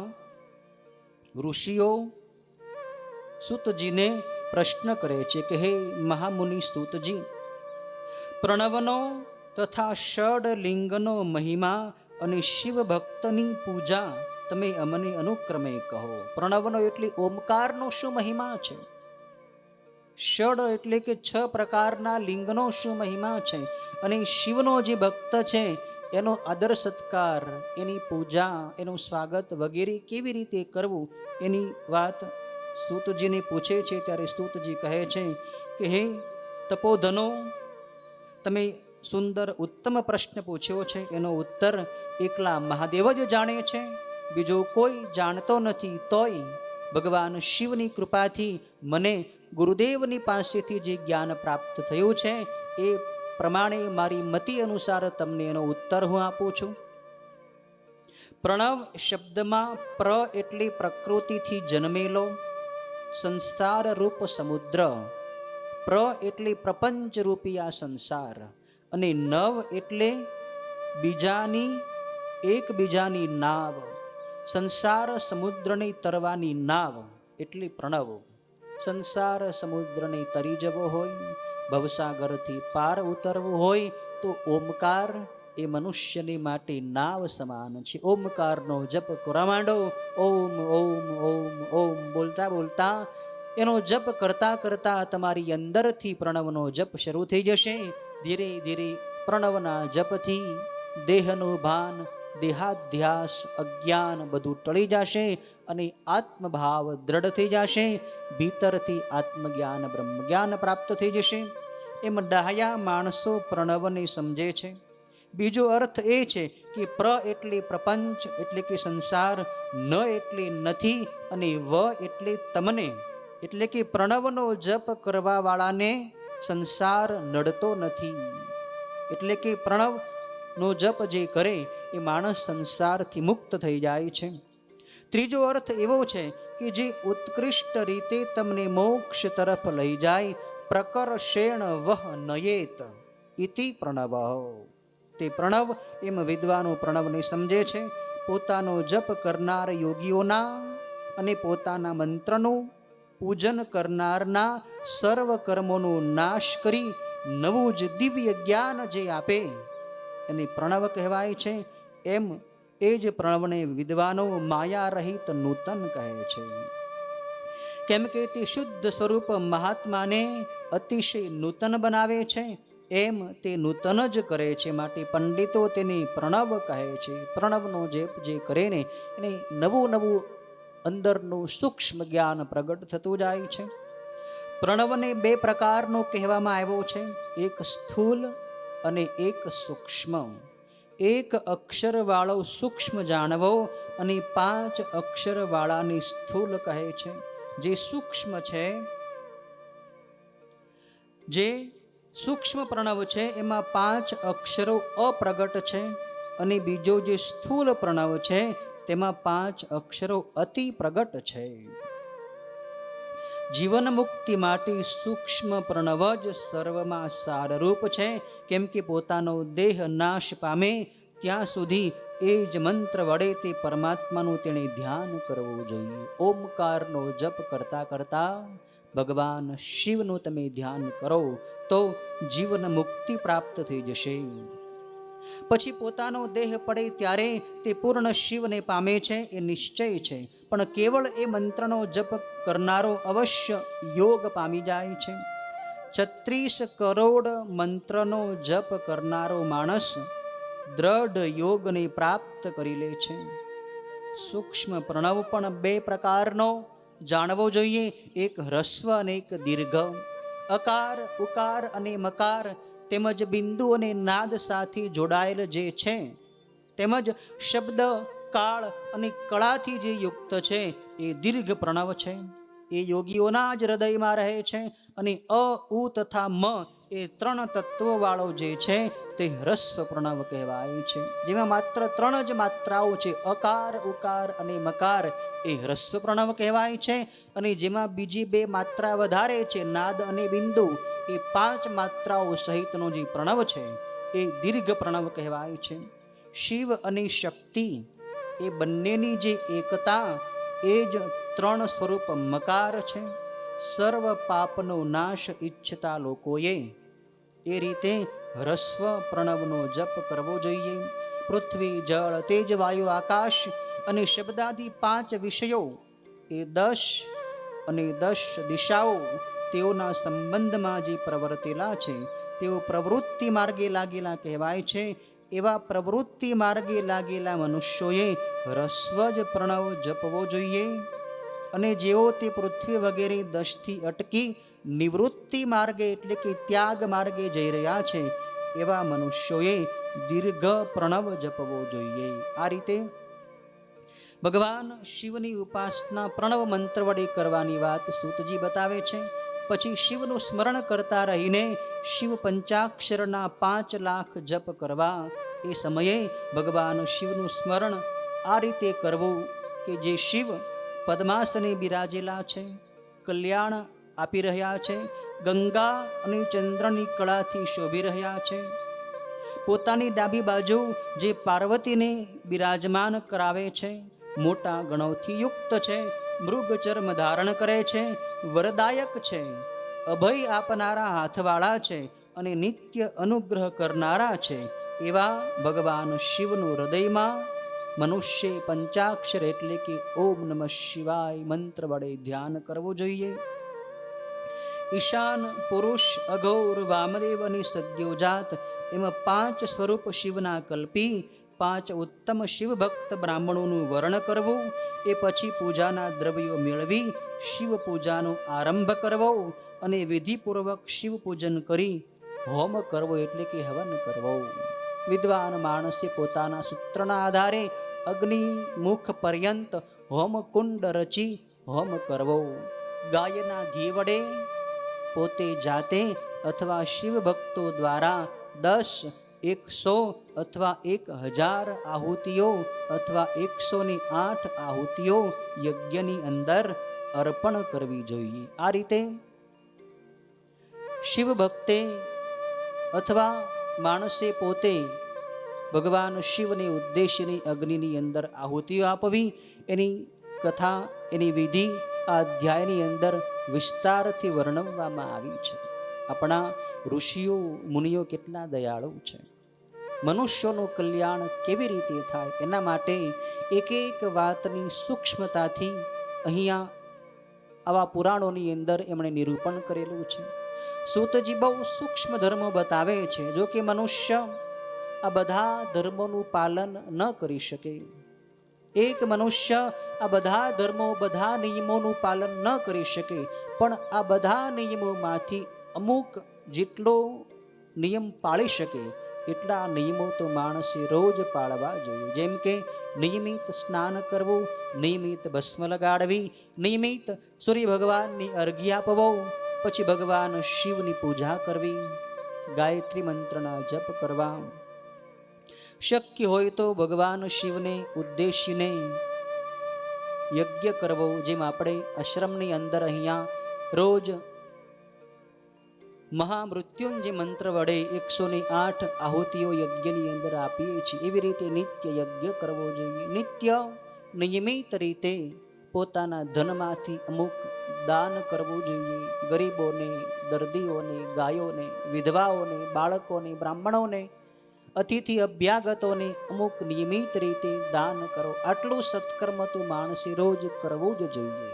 ઋષિઓ સૂતજીને પ્રશ્ન કરે છે કે હે મહામુનિ સૂતજી, પ્રણવનો તથા ષડલિંગનો મહિમા અને શિવ ભક્તની પૂજા તમે અમને અનુક્રમે કહો. પ્રણવનો એટલે ઓમકારનો શું મહિમા છે, ષડ એટલે કે 6 પ્રકારના લિંગનો શું મહિમા છે, અને શિવનો જે ભક્ત છે એનો આદર સત્કાર, એની પૂજા, એનું સ્વાગત વગેરે કેવી રીતે કરવું એની વાત સૂતજીને પૂછે છે. ત્યારે સૂતજી કહે છે કે હે તપોધનો, તમે સુંદર ઉત્તમ પ્રશ્ન પૂછ્યો છે. એનો ઉત્તર એકલા મહાદેવ જ જાણે છે, બીજો કોઈ જાણતો નથી. તોય ભગવાન શિવની કૃપાથી મને ગુરુદેવની પાસેથી જે જ્ઞાન પ્રાપ્ત થયું છે એ પ્રમાણે મારી મતિ અનુસાર તમને એનો ઉત્તર હું આપું છું. પ્રણવ શબ્દમાં પ્ર એટલે પ્રકૃતિથી જન્મેલો સંસાર રૂપ સમુદ્ર, પ્ર એટલે પ્રપંચ રૂપી આ સંસાર, અને નવ એટલે બીજાની એકબીજાની નાવ, સંસાર સમુદ્રની તરવાની નાવ એટલે પ્રણવ. સંસાર સમુદ્રને તરી જવો હોય, ભવસાગરથી પાર ઉતરવું હોય તો ઓમકાર એ મનુષ્યની માટે નાવ સમાન છે. ઓમકારનો જપ કરવા માંડો. ઓમ ઓમ ઓમ ઓમ બોલતા બોલતા એનો જપ કરતા કરતા તમારી અંદરથી પ્રણવનો જપ શરૂ થઈ જશે. ધીરે ધીરે પ્રણવના જપથી દેહનું ભાન, દેહાધ્યાસ, અજ્ઞાન બધું ટળી જશે અને આત્મભાવ દ્રઢ થઈ જશે. ભીતરથી આત્મજ્ઞાન, બ્રહ્મજ્ઞાન પ્રાપ્ત થઈ જશે. એમ ડાહ્યા માણસો પ્રણવને સમજે છે. બીજો અર્થ એ છે કે પ્ર એટલે પ્રપંચ એટલે કે સંસાર, ન એટલે નથી અને વ એટલે તમને. એટલે કે પ્રણવનો જપ કરવા વાળાને સંસાર નડતો નથી. એટલે કે પ્રણવનો જપ જે કરે એ માણસ સંસારથી મુક્ત થઈ જાય છે. ત્રીજો અર્થ એવો છે કે જે ઉત્કૃષ્ટ રીતે તમને મોક્ષ તરફ લઈ જાય. પ્રકર્ષેણ વહ નયેત ઇતિ પ્રણવ. તે પ્રણવ એમ વિદ્વાનો પ્રણવને સમજે છે. પોતાનો જપ કરનાર યોગીઓના અને પોતાના મંત્રનું પૂજન કરનારના સર્વ કર્મોનો નાશ કરી નવું જ દિવ્ય જ્ઞાન જે આપે એને પ્રણવ કહેવાય છે. એમ એ જ પ્રણવને વિદ્વાનો માયા રહિત નૂતન કહે છે. કેમ કે તે શુદ્ધ સ્વરૂપ મહાત્માને અતિશય નૂતન બનાવે છે. એમ તે નૂતન જ કરે છે. માટે પંડિતો તેને પ્રણવ કહે છે. પ્રણવનો જપ જે કરે ને એને નવું નવું અંદરનું સૂક્ષ્મ જ્ઞાન પ્રગટ થતું જાય છે. પ્રણવને બે પ્રકારનો કહેવામાં આવ્યો છે, એક સ્થૂલ અને એક સૂક્ષ્મ. એક અક્ષરવાળો સૂક્ષ્મ જાણવો અને 5 અક્ષરવાળાને સ્થૂલ કહે છે. જે સૂક્ષ્મ છે, જે સૂક્ષ્મ પ્રણવ છે એમાં 5 અક્ષરો અપ્રગટ છે અને બીજો જે સ્થૂલ પ્રણવ છે તેમાં 5 અક્ષરો અતિ પ્રગટ છે. જીવન મુક્તિ માટે સૂક્ષ્મ પ્રણવ જ સર્વમાં સારરૂપ છે. કેમ કે પોતાનો દેહ નાશ પામે ત્યાં સુધી એ જ મંત્ર વડે તે પરમાત્માનું તેણે ધ્યાન કરવું જોઈએ. ઓમકારનો જપ કરતા કરતા ભગવાન શિવનું તમે ધ્યાન કરો તો જીવન મુક્તિ પ્રાપ્ત થઈ જશે. પછી પોતાનો દેહ પડે ત્યારે તે પૂર્ણ શિવને પામે છે એ નિશ્ચય છે. પણ કેવળ એ મંત્રનો જપ કરનારો અવશ્ય યોગ પામી જાય છે. 36 કરોડ મંત્રનો જપ કરનારો માણસ દ્રઢ યોગને પ્રાપ્ત કરી લે છે. સૂક્ષ્મ પ્રણવ પણ 2 પ્રકારનો જાણવો જોઈએ, એક હ્રસ્વ અને એક દીર્ઘ. અકાર, ઉકાર અને મકાર તેમજ બિંદુ અને નાદ સાથે જોડાયેલ જે છે, તેમજ શબ્દ, કાળ અને કળાથી જે યુક્ત છે એ દીર્ઘ પ્રણવ છે. એ યોગીઓના જ હૃદયમાં રહે છે. અને અ, ઉ તથા મ એ 3 તત્વો વાળો જે છે તે હ્રસ્વ પ્રણવ કહેવાય છે. જેમાં માત્ર 3 જ માત્રાઓ છે, અકાર, ઉકાર અને મકાર, એ હ્રસ્વ પ્રણવ કહેવાય છે. અને જેમાં બીજી 2 માત્રા વધારે છે, નાદ અને બિંદુ, એ 5 માત્રાઓ સહિતનો જે પ્રણવ છે એ દીર્ઘ પ્રણવ કહેવાય છે. શિવ અને શક્તિ એ બંનેની જે એકતા એ જ 3 સ્વરૂપ મકાર છે. સર્વ પાપનો નાશ ઈચ્છતા લોકોએ એ રીતે હ્રસ્વ પ્રણવનો જપ કરવો જોઈએ. પૃથ્વી, જળ, તેજ, વાયુ, આકાશ અને શબ્દાદિ 5 વિષયો એ 10 અને 10 દિશાઓ તેઓના સંબંધમાં જે પ્રવર્તેલા છે તેઓ પ્રવૃત્તિ માર્ગે લાગેલા કહેવાય છે. એવા પ્રવૃત્તિ માર્ગે લાગેલા મનુષ્યોએ હ્રસ્વ જ પ્રણવ જપવો જોઈએ. અને જેઓ તે પૃથ્વી વગેરે 10થી અટકી નિવૃત્તિ માર્ગે એટલે કે ત્યાગ માર્ગે જઈ રહ્યા છે એવા મનુષ્યોએ દીર્ઘ પ્રણવ જપવો જોઈએ. આ રીતે ભગવાન શિવની ઉપાસના પ્રણવ મંત્ર વડે કરવાની વાત સૂતજી બતાવે છે. પછી શિવનું સ્મરણ કરતા રહીને શિવ પંચાક્ષરના 5 લાખ જપ કરવા. એ સમયે ભગવાન શિવનું સ્મરણ આ રીતે કરવું કે જે શિવ પદ્માસને બિરાજેલા છે, કલ્યાણ આપી રહ્યા છે, ગંગા અને ચંદ્રની કળાથી શોભી રહ્યા છે, પોતાની ડાબી બાજુ જે પાર્વતીને બિરાજમાન કરાવે છે, મોટા ગણોથી યુક્ત છે, મૃગ ચર્મ ધારણ કરે છે, વરદાયક છે, અભય આપનારા હાથવાળા છે અને નિત્ય અનુગ્રહ કરનારા છે, એવા ભગવાન શિવનું હૃદયમાં મનુષ્ય પંચાક્ષર એટલે કે ઓમ નમઃ શિવાય મંત્ર વડે ધ્યાન કરવું જોઈએ. ઈશાન, પુરુષ, અઘોર, વામદેવ અને સદ્યોજાત એમાં 5 સ્વરૂપ શિવના કલ્પી 5 ઉત્તમ શિવ ભક્ત બ્રાહ્મણોનું વર્ણ કરવું. એ પછી પૂજાના દ્રવ્યો મેળવી શિવ પૂજાનો આરંભ કરવો અને વિધિપૂર્વક શિવ પૂજન કરી હોમ કરવો એટલે કે હવન કરવો. વિદ્વાન માણસે પોતાના સૂત્રના આધારે અગ્નિ મુખ પર્યંત હોમ કુંડ રચી હોમ કરવો. ગાયના ઘી વડે પોતે જાતે અથવા શિવ ભક્તો દ્વારા 10, 100 અથવા 1000 આહુતિઓ અથવા 108 આહુતિઓ યજ્ઞની અંદર અર્પણ કરવી જોઈએ. આ રીતે શિવ ભક્તે અથવા માણસે પોતે ભગવાન શિવને ઉદ્દેશની અગ્નિની અંદર આહુતિઓ આપવી, એની કથા, એની વિધિ આ અધ્યાયની અંદર વિસ્તારથી વર્ણવવામાં આવી છે. આપણા ઋષિઓ મુનિઓ કેટલા દયાળુ છે. મનુષ્યોનું કલ્યાણ કેવી રીતે થાય એના માટે એક એક વાતની સૂક્ષ્મતાથી અહીંયા આવા પુરાણોની અંદર એમણે નિરૂપણ કરેલું છે. સૂતજી બહુ સૂક્ષ્મ ધર્મો બતાવે છે. જો કે મનુષ્ય આ બધા ધર્મોનું પાલન ન કરી શકે. એક મનુષ્ય આ બધા ધર્મો, બધા નિયમોનું પાલન ન કરી શકે, પણ આ બધા નિયમોમાંથી અમુક જેટલો નિયમ પાળી શકે એટલા નિયમો તો માણસે રોજ પાળવા જોઈએ. જેમ કે નિયમિત સ્નાન કરવું, નિયમિત ભસ્મ લગાડવી, નિયમિત સૂર્ય ભગવાનની અર્ઘ્ય આપવો, પછી ભગવાન શિવની પૂજા કરવી, ગાયત્રી મંત્રના જપ કરવા, શક્ય હોય તો ભગવાન શિવને ઉદ્દેશીને યજ્ઞ કરવો. જેમ આપણે આશ્રમની અંદર અહીંયા રોજ મહામૃત્યુંજય મંત્ર વડે 108 આહુતિઓ યજ્ઞની અંદર આપીએ છીએ, એવી રીતે નિત્ય યજ્ઞ કરવો જોઈએ. નિત્ય નિયમિત રીતે પોતાના ધનમાંથી અમુક દાન કરવું જોઈએ. ગરીબોને, દર્દીઓને, ગાયોને, વિધવાઓને, બાળકોને, બ્રાહ્મણોને, અતિથિ અભ્યાગતોને અમુક નિયમિત રીતે દાન કરો. આટલું સત્કર્મ તો માણસે રોજ કરવું જ જોઈએ.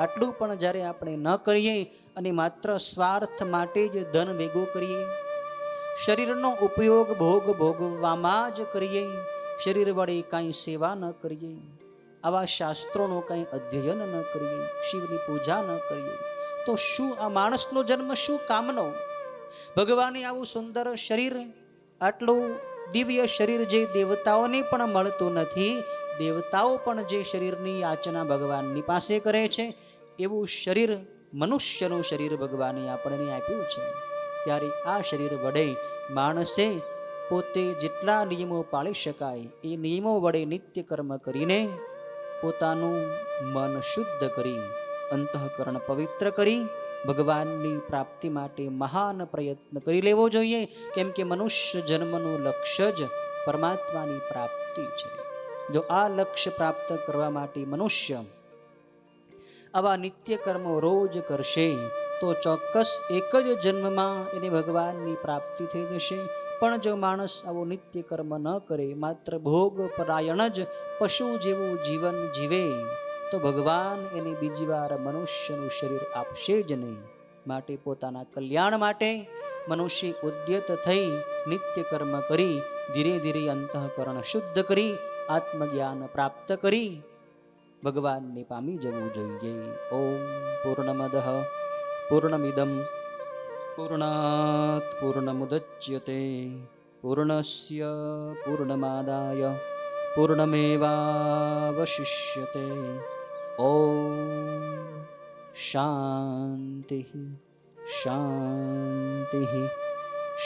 આટલું પણ જ્યારે આપણે ન કરીએ અને માત્ર સ્વાર્થ માટે જ ધન ભેગું કરીએ, શરીરનો ઉપયોગ ભોગ ભોગવવામાં જ કરીએ, શરીર વડે કાંઈ સેવા ન કરીએ, આવા શાસ્ત્રોનું કાંઈ અધ્યયન ન કરીએ, શિવની પૂજા ન કરીએ, તો શું આ માણસનો જન્મ શું કામનો? ભગવાને આવું સુંદર શરીર, આટલું દિવ્ય શરીર જે દેવતાઓને પણ મળતું નથી, દેવતાઓ પણ જે શરીરની યાચના ભગવાનની પાસે કરે છે, એવું શરીર મનુષ્યનું શરીર ભગવાને આપણને આપ્યું છે. ત્યારે આ શરીર વડે માણસે પોતે જેટલા નિયમો પાળી શકાય એ નિયમો વડે નિત્ય કર્મ કરીને પોતાનું મન શુદ્ધ કરી, અંતઃકરણ પવિત્ર કરી ભગવાનની પ્રાપ્તિ માટે મહાન પ્રયત્ન કરી લેવો જોઈએ. કેમ કે મનુષ્ય જન્મનું લક્ષ્ય જ પરમાત્માની પ્રાપ્તિ છે. જો આ લક્ષ્ય પ્રાપ્ત કરવા માટે મનુષ્ય આવા નિત્ય કર્મો રોજ કરશે તો ચોક્કસ એક જ જન્મમાં એને ભગવાનની પ્રાપ્તિ થઈ જશે. પણ જો માણસ આવો નિત્ય કર્મ ન કરે, માત્ર ભોગ પરાયણ જ પશુ જેવું જીવન જીવે, તો ભગવાન એને બીજી વાર મનુષ્યનું શરીર આપશે જ નહીં. માટે પોતાના કલ્યાણ માટે મનુષ્ય ઉદ્યત થઈ નિત્ય કર્મ કરી ધીરે ધીરે અંતઃકરણ શુદ્ધ કરી આત્મજ્ઞાન પ્રાપ્ત કરી ભગવાનને પામી જવું જોઈએ. ઓમ પૂર્ણમદઃ પૂર્ણમિદં પૂર્ણાત પૂર્ણમુદચ્યતે પૂર્ણસ્ય પૂર્ણમાદાય પૂર્ણમેવાવશિષ્યતે. ઓમ શાંતિ શાંતિ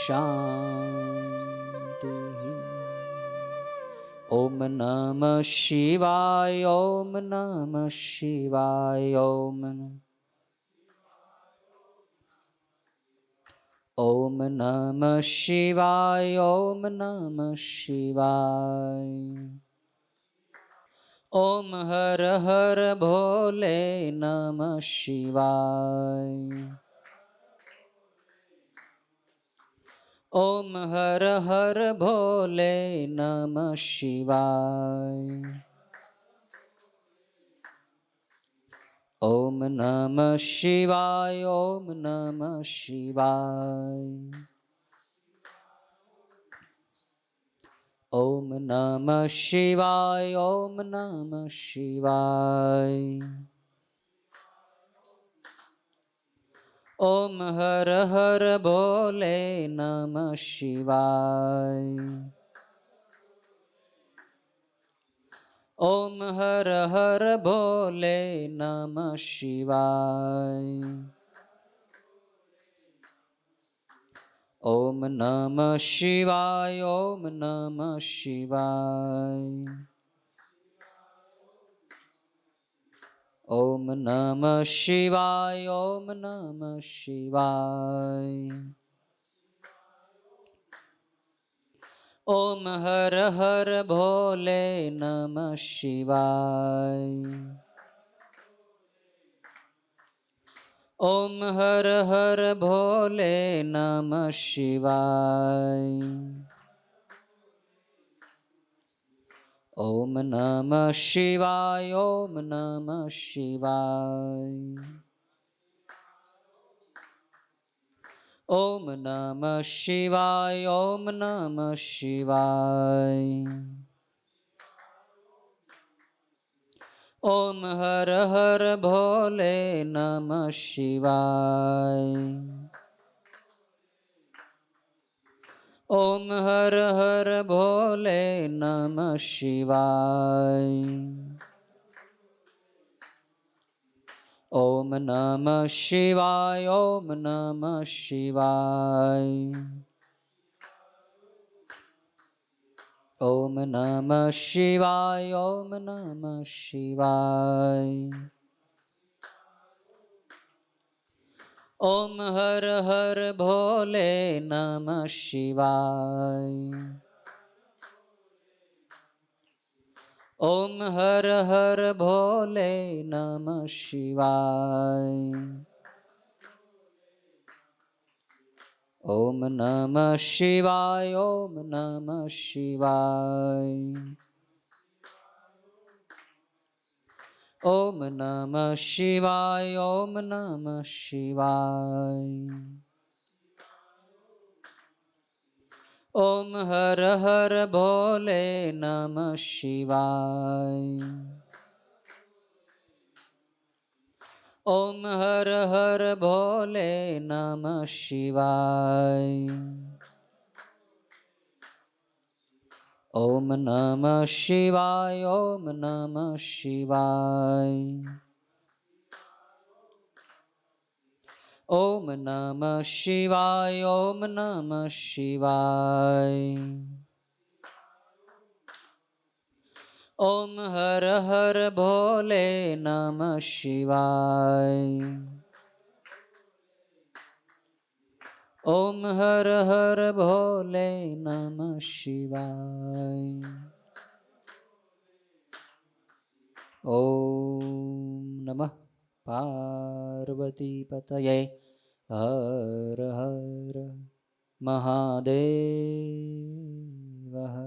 શાંતિ. ઓમ નમઃ શિવાય. ઓમ નમઃ શિવાય. ઓમ નમઃ શિવાય. ઓમ નમઃ શિવાય. ઓમ હર હર ભોલે નમઃ શિવાય. ઓમ હર હર ભોલે નમઃ શિવાય. ઓમ નમઃ શિવાય. ઓમ નમઃ શિવાય. ઓમ નમઃ શિવાય. ઓમ નમઃ શિવાય. ઓમ હર હર ભોલે નમઃ શિવાય. ઓમ હર હર ભોલે નમઃ શિવાય. ઓમ નમઃ શિવાય. ઓમ નમઃ શિવાય. ઓમ નમઃ શિવાય. ઓમ નમઃ શિવાય. ઓમ હર હર ભોલે નમઃ શિવાય. ઓમ હર હર ભોલે નમઃ શિવાય. ઓમ નમઃ શિવાય. ઓમ નમઃ શિવાય. ઓમ નમઃ શિવાય. ઓમ નમઃ શિવાય. ઓમ હર હર ભોલે નમઃ શિવાય. ઓમ હર હર ભોલે નમઃ શિવાય. ઓમ નમઃ શિવાય. ઓમ નમઃ શિવાય. ઓમ નમઃ શિવાય. ઓમ નમઃ શિવાય. ઓમ હર હર ભોલે નમઃ શિવાય. ઓમ હર હર ભોલે નમઃ શિવાય. ઓમ નમઃ શિવાય. ઓમ નમઃ શિવાય. ઓમ નમઃ શિવાય. ઓમ નમઃ શિવાય. ઓમ હર હર ભોલે નમઃ શિવાય. ઓમ હર હર ભોલે નમઃ શિવાય. ઓમ નમઃ શિવાય. ઓમ નમઃ શિવાય. ઓમ નમઃ શિવાય. ઓમ નમઃ શિવાય. ઓમ હર હર ભોલે નમઃ શિવાય. ઓમ હર હર ભોલે નમઃ શિવાય. ઓમ નમઃ પાર્વતી પતયે. હર હર મહાદેવ.